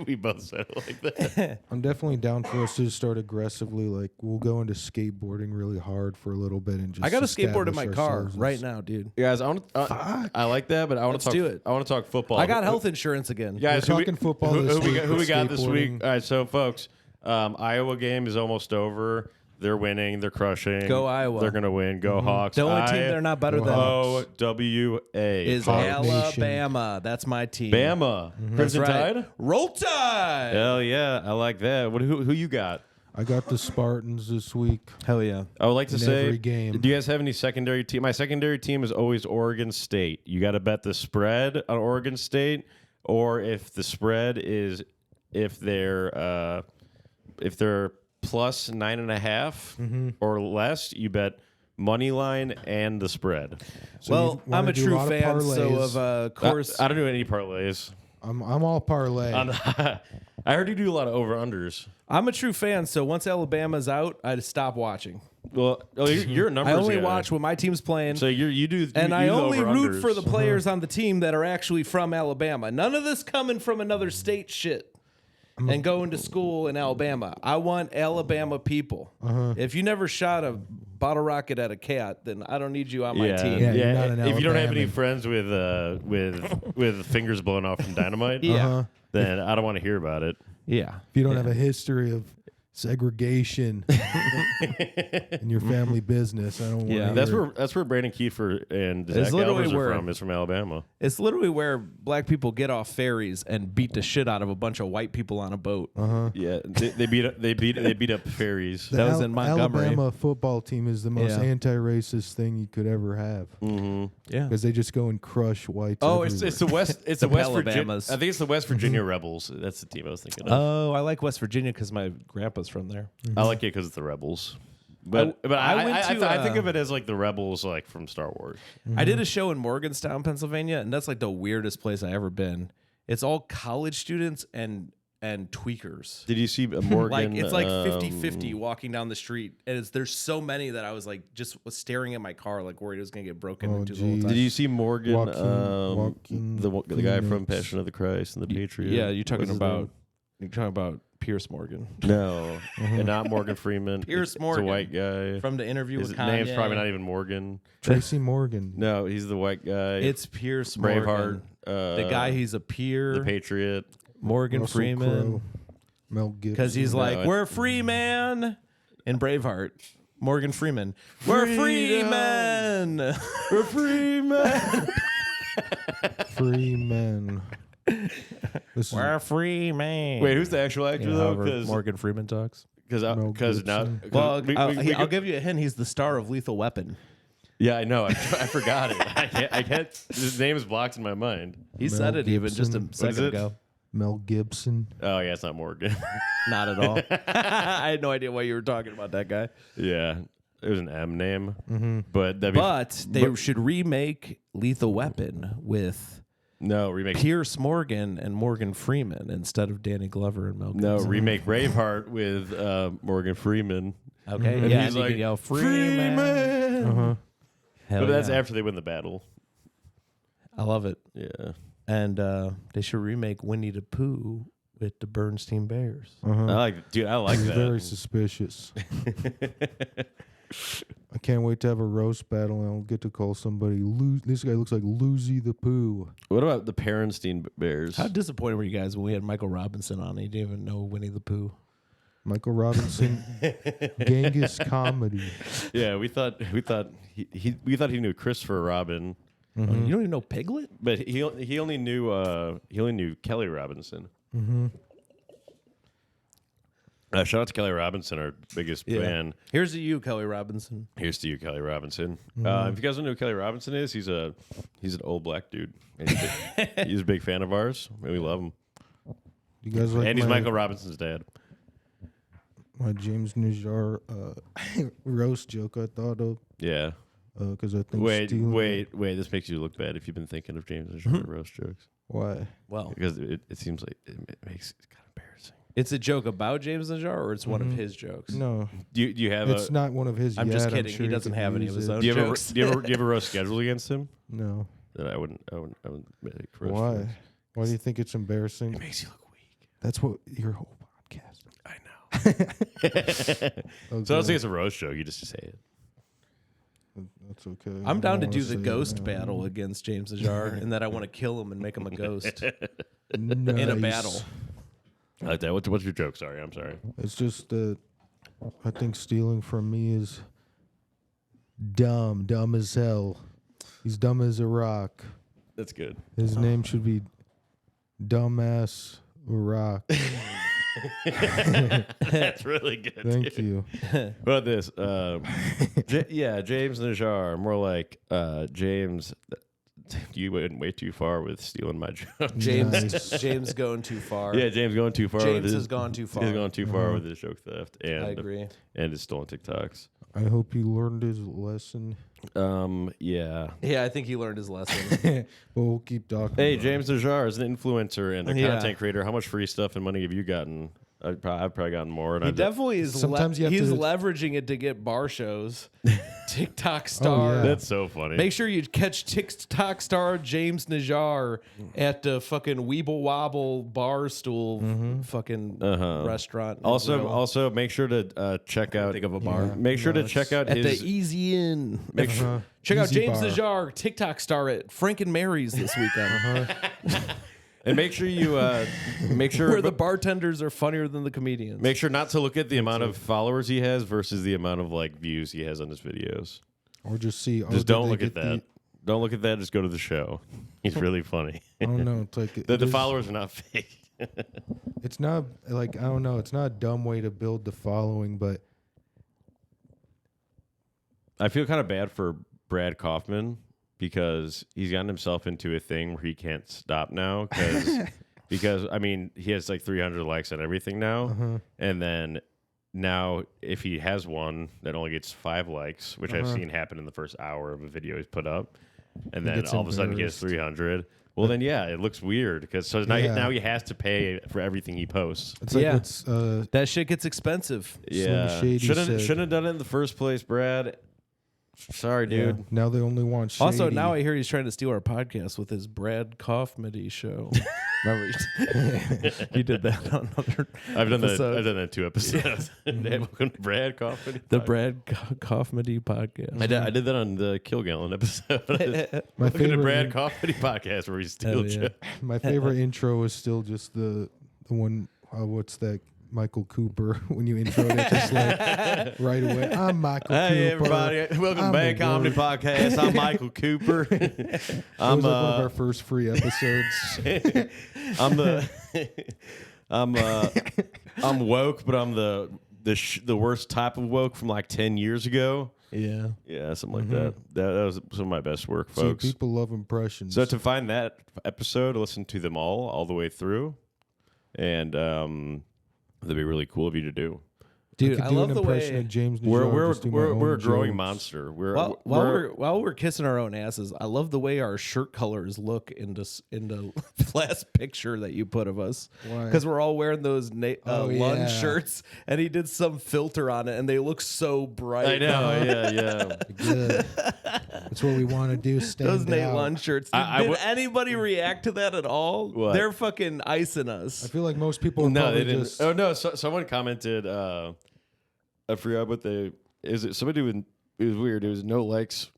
We both said it like that. I'm definitely down for us to start aggressively. Like we'll go into skateboarding really hard for a little bit and just. I got a skateboard in my establish car ourselves as- right now, dude. Guys, I want. I like that, but I want Let's to talk. do it. I want to talk football. I got health insurance again. Guys, We're talking football this week, Who we got this week? skateboarding. All right, so folks, Iowa game is almost over. They're winning. They're crushing. Go Iowa. They're gonna win. Go Hawks. The only team they're not better than OWA is Hawk Nation. Alabama. That's my team. Bama. Crimson That's right. Tide. Roll Tide. Hell yeah, I like that. Who you got? I got the Spartans this week. Hell yeah. I would like to In say, every game. do you guys have any secondary team? My secondary team is always Oregon State. You got to bet the spread on Oregon State, or if the spread is if they're plus 9.5 or less, you bet money line and the spread. So Well, you wanna I'm a do true lot of fan, so parlays. of course. I don't do any parlays. I'm all parlay. I heard you do a lot of over unders. I'm a true fan, so once Alabama's out, I stop watching. Well, you're a numbers I only guy. watch when my team's playing. So you do, and you I do the only root over-unders. for the players on the team that are actually from Alabama. None of this coming from another state shit and going to school in Alabama. I want Alabama people. If you never shot a bottle rocket at a cat, then I don't need you on my team. Yeah, you're not an If you don't have any Alabama. friends with fingers blown off from dynamite, Yeah. then I don't want to hear about it. Yeah. If you don't have a history of segregation in your family business, I don't want Yeah. to That's where Brandon Kiefer and It's Zach literally Albers are where- from. Is from Alabama. It's literally where black people get off ferries and beat the shit out of a bunch of white people on a boat. Yeah, they beat up fairies. That was in Montgomery. Alabama football team is the most Yeah. anti-racist thing you could ever have Mm-hmm. Yeah. because they just go and crush whites. Oh, everywhere. it's the West. It's The the West Virginia. I Alabamas. think it's the West Virginia Rebels. That's the team I was thinking of. Oh, I like West Virginia because my grandpa's from there. I like it because it's the Rebels. But I went to, I think of it as like the Rebels, like from Star Wars. I did a show in Morgantown, Pennsylvania, and that's like the weirdest place I ever been. It's all college students and tweakers. Did you see Morgan? Like it's like 50-50 walking down the street, and there's so many that I was like just was staring at my car, like worried it was gonna get broken Oh, into the whole geez. time. Did you see Morgan? Joaquin the guy from Phoenix. Passion of the Christ and the Patriot. Yeah, you're talking What's his about Pierce Morgan name? No, and not Morgan Freeman. Pierce It's Morgan. a white guy. from the interview His with Kanye. name's probably not even Morgan. Tracy Morgan. No, he's the white guy. It's Pierce Braveheart. Morgan. The guy he's a peer. the Patriot. Morgan Russell Freeman. Crowe, Mel Gibson. Because he's like, No, we're a free man. In Braveheart, Morgan Freeman. We're free men. We're free man. free men. This is We're a free man. Wait, who's the actual actor You know, though? however Because Morgan Freeman talks. Mel now. Gibson. Well, we I'll could- give you a hint. He's the star of Lethal Weapon. Yeah, I know. I forgot it. I can't. His name is blocked in my mind. He Mel said it even just a Gibson. second it? ago. Mel Gibson. Oh yeah, it's not Morgan. Not at all. I had no idea why you were talking about that guy. Yeah, it was an M name, but that'd be But they should remake Lethal Weapon with no remake. Pierce Morgan and Morgan Freeman instead of Danny Glover and Mel Gibson. No remake Braveheart with Morgan Freeman. Okay. And Yeah, he's and you like can yell, Freeman. Hell But that's yeah. after they win the battle. I love it. Yeah. And they should remake Winnie the Pooh with the Bernstein Bears. I like He's very that. suspicious. I can't wait to have a roast battle and I'll get to call somebody this guy looks like Lucy the Pooh. What about the Parenstein Bears? How disappointed were you guys when we had Michael Robinson on? He didn't even know Winnie the Pooh. Michael Robinson, Genghis comedy. Yeah, we thought he knew Christopher Robin, You don't even know Piglet? but he only knew Kelly Robinson. And Shout out to Kelly Robinson, our biggest fan. Here's to you, Kelly Robinson. Here's to you, Kelly Robinson. If you guys don't know who Kelly Robinson is, he's an old black dude. And he's a big fan of ours. And we love him. You guys like and he's Michael Robinson's dad. My James Najjar roast joke I thought of. Yeah. Because I think Wait. This makes you look bad if you've been thinking of James Najjar roast jokes. Why? Well, because it seems like it makes it kind of embarrassing. It's a joke about James Najjar, or it's one of his jokes? No. Do you have It's not one of his I'm yet. just kidding. Sure He doesn't have any of his own Do you jokes. do you have a roast scheduled against him? No. That I wouldn't make roast Why? jokes. Why do you think it's embarrassing? It makes you look weak. That's what your whole podcast. I know. Okay. So I don't think it's a roast joke. You just say it. That's okay. I'm down to I don't do wanna the say ghost it. battle against James Najjar, and that I want to kill him and make him a ghost Nice. in a battle. I like that. What's your joke? Sorry, I'm sorry. It's just that I think stealing from me is dumb as hell. He's dumb as a rock. That's good. His name should be Dumbass Rock. That's really good. Thank dude. you. What about this? James Najjar. More like James. You went way too far with stealing my joke. James going too far. Yeah, James going too far. James with has gone too far. He's gone too far with his joke theft and I agree. And his stolen TikToks. I hope he learned his lesson. Yeah. Yeah, I think he learned his lesson. But we'll keep talking. Hey, about James Najjar is an influencer and a Yeah. content creator. How much free stuff and money have you gotten? I've probably gotten more. And He I've definitely is. Sometimes you have he's to- leveraging it to get bar shows. TikTok star. yeah. That's so funny. Make sure you catch TikTok star James Najjar at the fucking Weeble Wobble bar stool fucking restaurant. and grill. Also, make sure to check out. Think of a bar. Make sure to check out At his. the Easy Inn. Make sure. Check out Easy James Bar. Najjar, TikTok star at Frank and Mary's this weekend. And make sure you make sure Where the bartenders are funnier than the comedians. make sure not to look at the amount of followers he has versus the amount of like views he has on his videos. Or just see. Just don't look at that. Don't look at that. Just go to the show. He's really funny. I don't know. It's like The followers are not fake. It's not like I don't know. It's not a dumb way to build the following, but I feel kind of bad for Brad Kaufman because he's gotten himself into a thing where he can't stop now because I mean he has like 300 likes on everything now, and then now if he has one that only gets 5 likes, which I've seen happen in the first hour of a video he's put up, and then gets all of a sudden he has embarrassed. 300. Well, then yeah, it looks weird because now he has to pay for everything he posts. it's like Yeah. it's that shit gets expensive. Yeah, Shady shouldn't said. have done it in the first place, Brad. Sorry, dude. yeah, now they only want shady. Also, now I hear he's trying to steal our podcast with his Brad Kaufmedy show. Remember, he did that on another I've done that. episode. I've done that in 2 episodes. Hey, welcome to Brad Kaufman. The Brad Kaufmedy podcast. I did that on the Kilgallen episode. My Welcome to favorite Brad Kaufman podcast where we steal Hell yeah. jokes. My favorite intro is still just the one. What's that? Michael Cooper. When you intro it, just like right away. I'm Michael Cooper. Hey everybody, welcome to I'm Bad a Comedy word. Podcast. I'm Michael Cooper. It I'm was like one of our first free episodes. I'm woke, but I'm the worst type of woke from like 10 years ago. Yeah. Yeah, something like that. That was some of my best work, See, folks. people love impressions. So to find that episode, listen to them all the way through, and that'd be really cool of you to do. Dude, could I do love an the impression way of James We're Najjar, just do my own a growing jokes. monster. while we're kissing our own asses, I love the way our shirt colors look in the last picture that you put of us. Why? Because we're all wearing those Oh, lunge yeah. shirts, and he did some filter on it, and they look so bright. I know, yeah. Good. That's what we want to do. Stand Those Nate out. Lunch shirts. Did, I did anybody react to that at all? What? They're fucking icing I us. feel like most people are No, probably they didn't. just. Oh no, someone commented. I forgot what they. Is it somebody with? It was weird. It was no likes.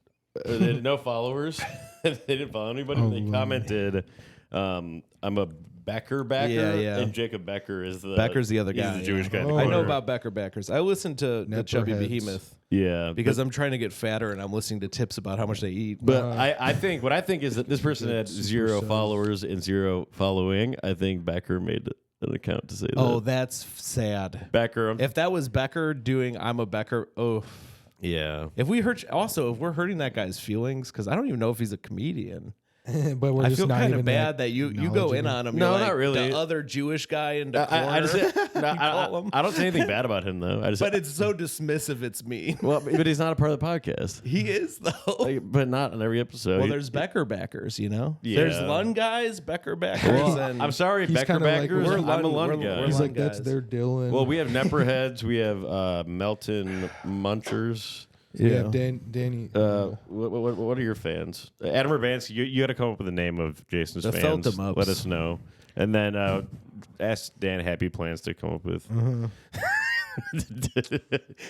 They had no followers. They didn't follow anybody. Oh, They Lord. commented, "I'm a backer." Yeah, yeah. And Jacob Becker is the Becker's the other he's guy, the Jewish yeah. guy. in the Oh. I know corner. about Becker Backers. I listen to the Nepper Chubby heads. Behemoth Yeah, because I'm trying to get fatter, and I'm listening to tips about how much they eat. But I think what I think is that this person had 0 followers and 0 following. I think Becker made an account to say that. Oh, that's sad. Becker. If that was Becker doing I'm a Becker, Yeah. If we're hurting that guy's feelings, because I don't even know if he's a comedian. But we're I just feel not kind of even bad that you go in on him. No, You're not like really. The other Jewish guy in the corner. I don't say anything bad about him though. But it's so dismissive. It's me. well, but he's not a part of the podcast. He is though. But not on every episode. Well, there's Becker backers, Yeah. There's Lund guys, Becker backers, Well, and I'm sorry, He's Becker kinda like- backers. We're I'm a Lund- Lund we're- guy. we're He's Lund like, that's guys. their Dylan. Well, we have Nepper heads. We have Melton munchers. we have Danny. What are your fans? Adam Urbanski, you got to come up with a name of Jason's The fans. Feltemups. Let us know. And then ask Dan Happy Plans to come up with.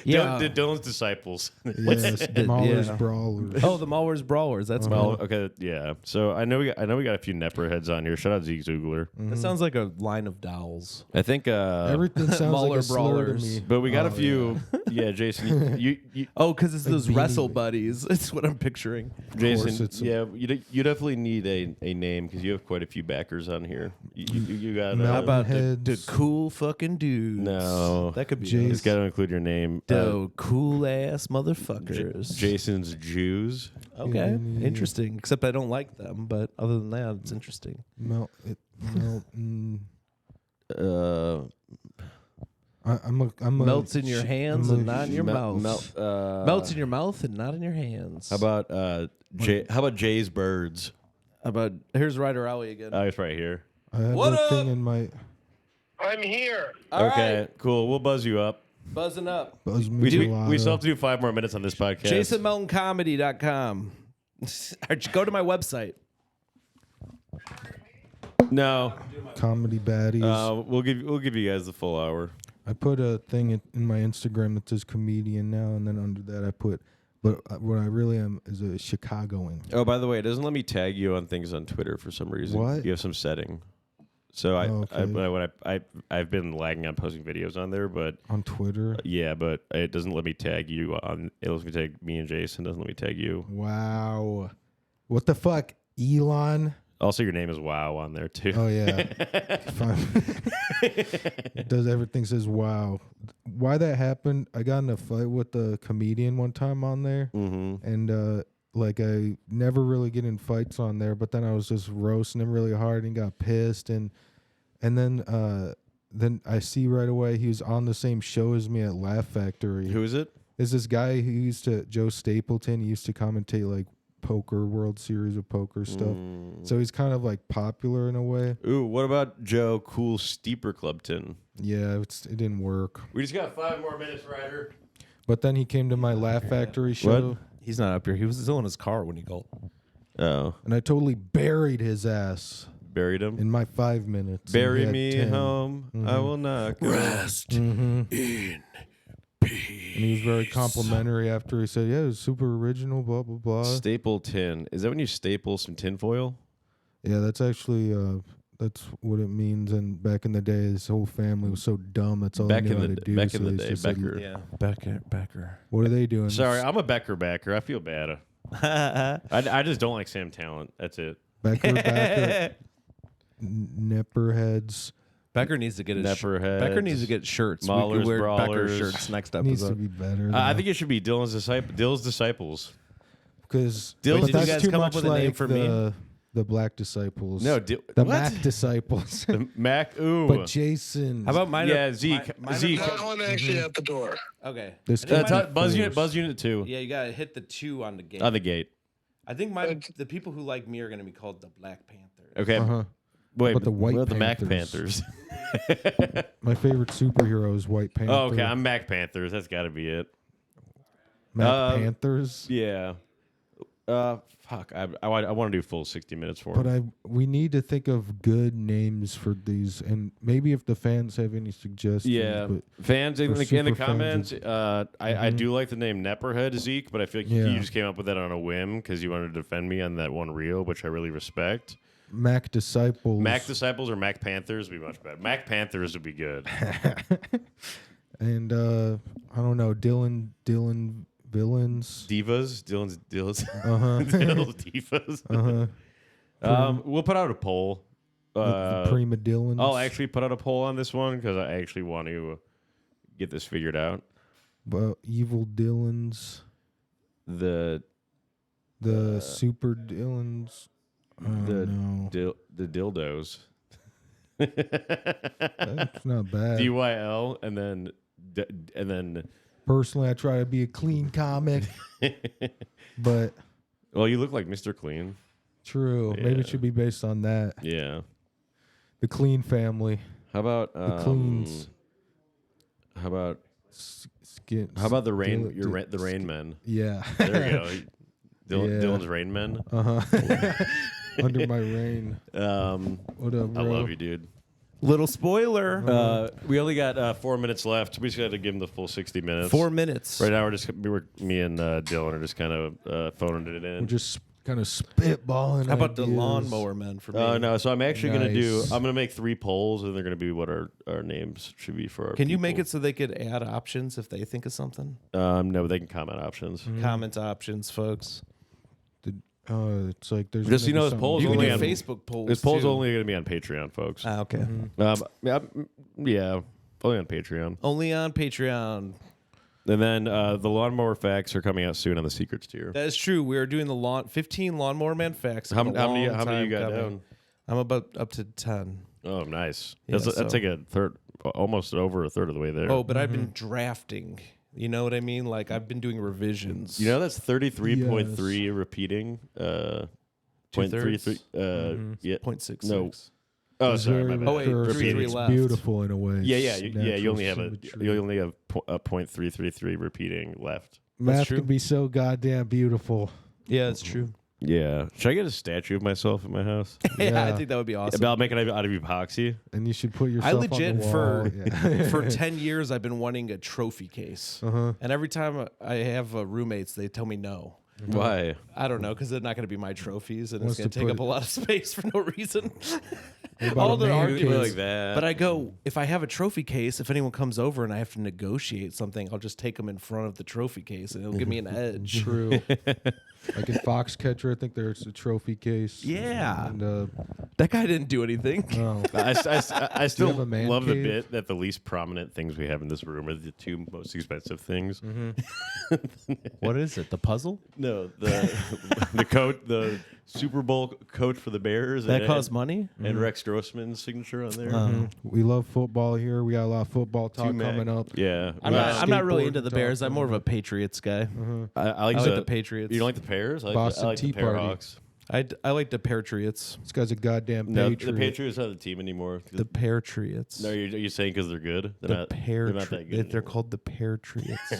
Yeah. Dylan's disciples. Yes, Mahler's yeah. Brawlers. Oh, the Malwars Brawlers. That's Well, okay, yeah. So I know we got a few Nepper heads on here. Shout out Zeke Zugler. That sounds like a line of dowels. I think Everything sounds like Mahler a slur Brawlers. to me. but we got Oh, a few. Yeah, Jason, you Oh, because it's those Beanie. wrestle buddies. That's what I'm picturing. Jason, it's you definitely need a name because you have quite a few backers on here. You got Mel- How about the Heads. cool fucking dudes? No. That could be Jason. It's got to include your name. the cool ass motherfuckers. Jason's Jews. Okay, Yeah. interesting. Except I don't like them, but other than that, it's interesting. Melton. Uh, I'm a Melts in your hands and not in your mouth. Melts Melts in your mouth and not in your hands. How about Jay's Birds? How about here's Ryder Alley again. Oh, it's right here. I have What a up? thing in my I'm here. All Okay, right, cool. We'll buzz you up. buzzing up. buzz We me still have to do 5 more minutes on this podcast. JasonMeltonComedy.com. Or go to my website. No, comedy baddies. we'll give you guys the full hour. I put a thing in my Instagram that says comedian now, and then under that I put, but what I really am is a Chicagoan. Oh, by the way, it doesn't let me tag you on things on Twitter for some reason. What? You have some setting. So I've been lagging on posting videos on there, but On Twitter. yeah, but it doesn't let me tag you on. It lets me tag me and Jason. Doesn't let me tag you. Wow. What the fuck? Elon? Also, your name is Wow on there too. Oh, yeah. Fine. It does everything, says wow. Why that happened, I got in a fight with a comedian one time on there. Mm-hmm. And, like, I never really get in fights on there, but then I was just roasting him really hard and got pissed. And then I see right away he was on the same show as me at Laugh Factory. Who is it? There's this guy who used to, Joe Stapleton, he used to commentate, like, poker, World Series of Poker stuff. So he's kind of, like, popular in a way. Ooh, what about Joe Cool Steeper Clubton? Yeah, it didn't work. We just got 5 more minutes, Ryder. But then he came to my Laugh Factory show. What? He's not up here. He was still in his car when he called. Oh, And I totally buried his ass buried him. in my 5 minutes. Bury and me he had 10. home. I will not go. Rest in peace. And he was very complimentary after he said, yeah, it was super original, blah, blah, blah. Staple tin. Is that when you staple some tinfoil? Yeah, that's actually, that's what it means. And back in the day, his whole family was so dumb. That's all Back they knew in how the to do. back so in the he's day, just like, Becker. Yeah, Becker. what are they doing? Sorry, I'm a Becker backer. I feel bad. I just don't like Sam Talent. That's it. Becker. Nepper heads. Becker needs to get his Nepper heads. Becker needs to get shirts. Mahlers, We could wear Becker brawlers. shirts next Needs to episode. be better. I think it should be Dill's disciples. Because Did you guys come up with a name for me? The Black Disciples. No, the what? Mac Disciples. The Mac. Ooh. But Jason. How about mine? Yeah, Zeke. Zeke. That one actually at the door. Okay. This I think guy- mine- Buzz unit 2 Yeah, you gotta hit the 2 on the gate. on the gate. I think the people who like me are gonna be called the Black Panthers. Okay. Uh-huh. Wait, But the White what about the Mac Panthers? Panthers? My favorite superhero is White Panther. Oh, okay. I'm Mac Panthers. That's got to be it. Mac Panthers. Yeah. Fuck. I want to do full 60 minutes for him. But we need to think of good names for these, and maybe if the fans have any suggestions. Yeah, But fans in the super comments. fans I do like the name Nepperhead Zeke, but I feel like Yeah. you just came up with that on a whim because you wanted to defend me on that one reel, which I really respect. Mac Disciples. Mac Disciples or Mac Panthers would be much better. Mac Panthers would be good. And I don't know, Dylan Villains. Dylan's Uh huh. Dylan's Divas. Uh huh. We'll put out a poll The Prima Dillons. I'll actually put out a poll on this one because I actually want to get this figured out. Evil Dillons. The Super Dillons. The dildos. That's not bad. DYL and then. Personally, I try to be a clean comic, but well, you look like Mr. Clean. True. Yeah. Maybe it should be based on that. Yeah. The Clean family. How about the Cleans? How about Skin? How about the Rain? The Rain Men. Yeah. There you go. Dylan's Rain Men. Under my rain. What up, bro? I love you, dude. Little spoiler. We only got 4 minutes left. We just got to give him the full 60 minutes. 4 minutes. Right now, me and Dylan are just kind of phoning it in. We're just kind of spitballing. How about ideas. the Lawnmower Men for me? No, so I'm actually going to do. Nice. I'm going to make 3 polls, and they're going to be what our names should be for our Can you people. make it so they could add options if they think of something? No, they can comment options. Comment options, folks. It's like there's Just, this poll's You can only do on Facebook polls. This poll's too. only going to be on Patreon, folks. Okay. Yeah, only on Patreon. Only on Patreon. And then the Lawnmower facts are coming out soon on the Secrets tier. That is true. We are doing the 15 Lawnmower Man facts. How many you got down? I'm about up to 10. Oh, nice. Yeah, That's like a third, almost over a third of the way there. Oh, but I've been drafting. You know what I mean? Like I've been doing revisions. You know that's 33.3 repeating. 0.33. Yeah. 0.66. No. Oh, sorry. My bad. Oh, wait, Repeating. three left. Beautiful in a way. Yeah. It's You only have natural you only have a 0.333 repeating left. Math true. can be so goddamn beautiful. Yeah, it's true. Yeah. Should I get a statue of myself in my house? Yeah, I Yeah. think that would be awesome. About making it out of epoxy. And you should put yourself I on legit the wall. Yeah. for 10 years I've been wanting a trophy case. And every time I have roommates, they tell me no. Why? I don't know, because they're not going to be my trophies, and Wants it's going to to take put- up a lot of space for no reason. What about All a their man arguments. cave? Like that. But I go, if I have a trophy case, if anyone comes over and I have to negotiate something, I'll just take them in front of the trophy case, and it'll give me an edge. True. Like in Foxcatcher, I think there's a trophy case. Yeah. And, That guy didn't do anything. oh, I still have a man love the cave? bit that the least prominent things we have in this room are the 2 most expensive things. What is it? The puzzle? No, the coat, the Super Bowl coach for the Bears. That and, costs money? and Rex Grossman's signature on there. we love football here. We got a lot of football talk Mac. coming up. Yeah, I'm not really skateboard into the Bears. I'm more of a Patriots guy. I like, I like the Patriots. You don't like the Pears? I like Boston I like Tea the Party. Pearhawks. I like the Patriots. This guy's a goddamn No, patriot. the Patriots aren't the team anymore. The Patriots. No, you're saying because they're good? the They're not that good. They're called the Patriots.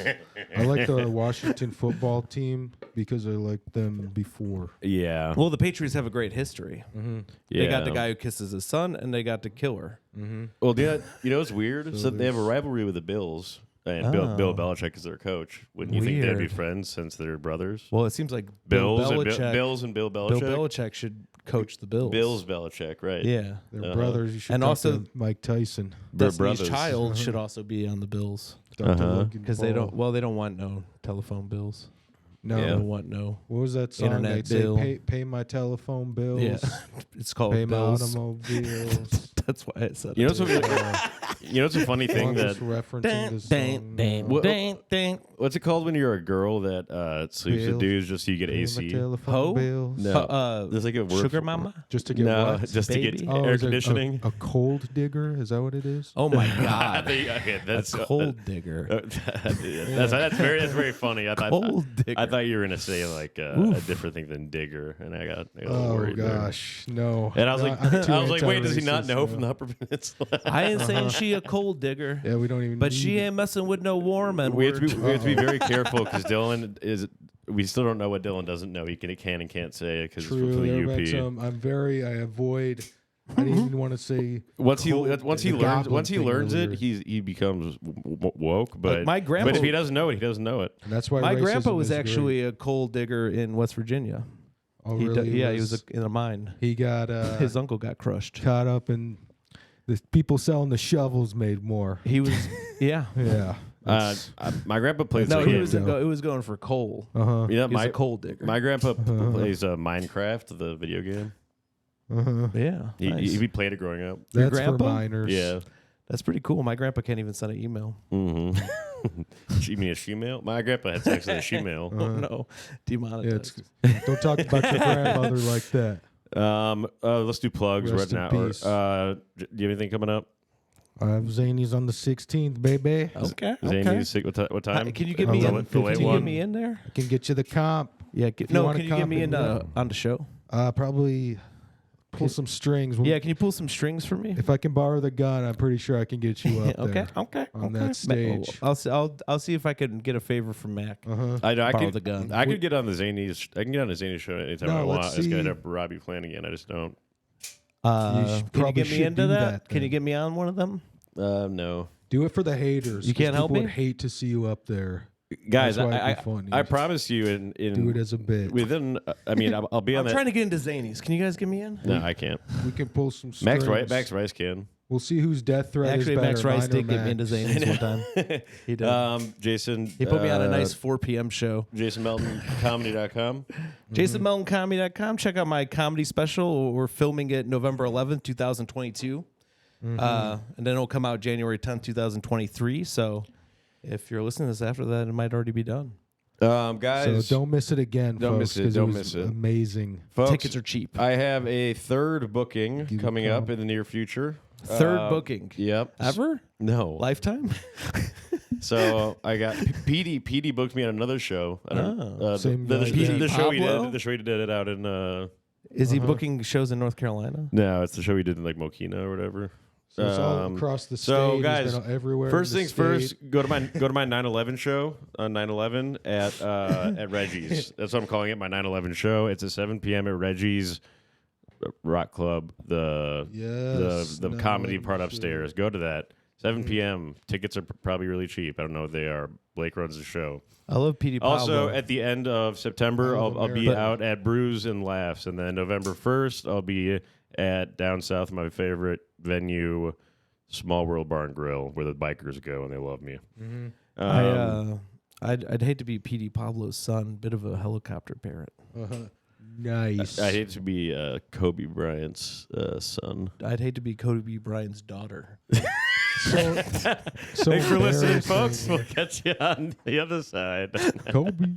I like the Washington football team because I liked them before. Yeah. Well, the Patriots have a great history. yeah. They got the guy who kisses his son, and they got the killer. Well, you know what's weird? So they have a rivalry with the Bills. And Bill Belichick is their coach. Wouldn't you think they'd be Weird. friends since they're brothers? Well, it seems like Bills Bill and Belichick, Bills and Bill Belichick. Bill Belichick should coach the Bills. Bills Belichick, right? Yeah. They're brothers. You should And talk also- to Mike Tyson. They're Destiny's brothers. Child should also be on the Bills Dr. Logan because they Paul. don't. Well, they don't want no telephone bills. No. They Yeah. don't want no. What was that song? Internet They'd bill. say, pay my telephone bills. Yeah, it's called Pay my bills. automobiles. That's why I said You know it. what's a funny thing Just that referencing the song. what's it called when you're a girl that sleeps with Bills. dudes just so you get Pay my AC? telephone Ho? bills. No, there's like a word Sugar for- Mama. Just to get No, what? just to Baby? get Oh, air is it conditioning. A cold digger? Is that what it is? Oh my God, Okay, that's a cold digger. that's very funny. I thought Cold digger. I thought you were gonna say like a different thing than digger, and I got a little Oh worried there. gosh, no. And I was like, I'm too wait, does he not anti-racist, know no. from the Upper Peninsula? I ain't saying she a cold digger, Yeah, we don't even. but need she it. ain't messing with no warm and we have to be very careful because Dylan is. We still don't know what Dylan doesn't know. He can and can't say it because it's True. from There the have been UP. some. I avoid. I didn't even want to say. Once he cold- learns the goblin once he thing learns earlier. it, he becomes woke. But my grandpa- But if he doesn't know it, he doesn't know it. And that's why My racism grandpa was is great. actually a coal digger in West Virginia. Oh, He really? he was in a mine. He got His uncle got crushed. caught up in the people selling the shovels made more. He was, yeah. Yeah. My grandpa plays. No, like he a- was go. it was going for coal. Uh huh. You know, He was a coal digger. my grandpa plays Minecraft, the video game. Yeah. Nice. He played it growing up. Your That's for grandpa? minors. Yeah. That's pretty cool. My grandpa can't even send an email. Mm-hmm. You mean a she-mail? My grandpa had sex with a she-mail. Oh, no. Demonetized. Don't talk about your grandmother like that. Let's do plugs Rest right in now. peace. Do you have anything coming up? I have Zanies on the 16th, baby. Okay. Zanies, what time? Can you get me in? 11:15. Can you get me in there? I can get you the comp. Yeah. you No, want can a you get comp, me in let me on the show? Probably pull some strings. Yeah. Can you pull some strings for me? If I can borrow the gun, I'm pretty sure I can get you up there. Okay. On that stage. I'll see if I can get a favor from Mac. I Borrow could the gun. I could get on the Zanies. I can get on the Zanies show anytime I want. let's I just gotta see. have Robbie Flanagan. I just don't. Can you probably get me should into do that? that Can you then. get me on one of them? No. Do it for the haters. You 'cause can't help people me? would hate to see you up there. Guys, That's why it'd be funny. I promise you in Do it as a bit. within I mean I'll be on I'm that. trying to get into Zanies. Can you guys get me in? No, I can't. We can pull some strings. Max Rice can. We'll see whose death threat Actually, is better. Max Rice mine or did get me into Max. Zanies one time. He did. Jason. He put me on a nice 4 p.m. show. JasonMeltonComedy.com. JasonMeltonComedy.com. Check out my comedy special. We're filming it November 11th, 2022. And then it'll come out January 10th, 2023. So if you're listening to this after that, it might already be done. Guys, So don't miss it again, Don't folks. miss it, 'cause don't was miss it. Amazing. folks, Tickets are cheap. I have a third booking Give coming it up time. in the near future. Third booking. Yep. Ever? No. Lifetime? So I got PD. PD booked me on another show. I don't, Same the, guy. the show he Pablo? did. The show he did it out in. Is he booking shows in North Carolina? No, it's the show he did in like Mokina or whatever. So it's all across the state. So He's guys, been everywhere. first in the things first, state. go to my 9/11 show on 9/11 at Reggies. That's what I'm calling it, my 9/11 show. It's at 7 p.m. at Reggies Rock Club, the Yes, comedy 9/11 part show. upstairs. Go to that. 7 p.m. Tickets are probably really cheap. I don't know what they are. Blake runs the show. I love PD Pablo. Also, at the end of September, I love I'll be America. out at Brews and Laughs, and then November 1st, I'll be at down south, my favorite venue, Small World Bar and Grill, where the bikers go and they love me. I'd hate to be PD Pablo's son, bit of a helicopter parrot. Nice. I hate to be Kobe Bryant's son. I'd hate to be Kobe Bryant's daughter. so Thanks for listening, embarrassing. folks. We'll catch you on the other side. Kobe.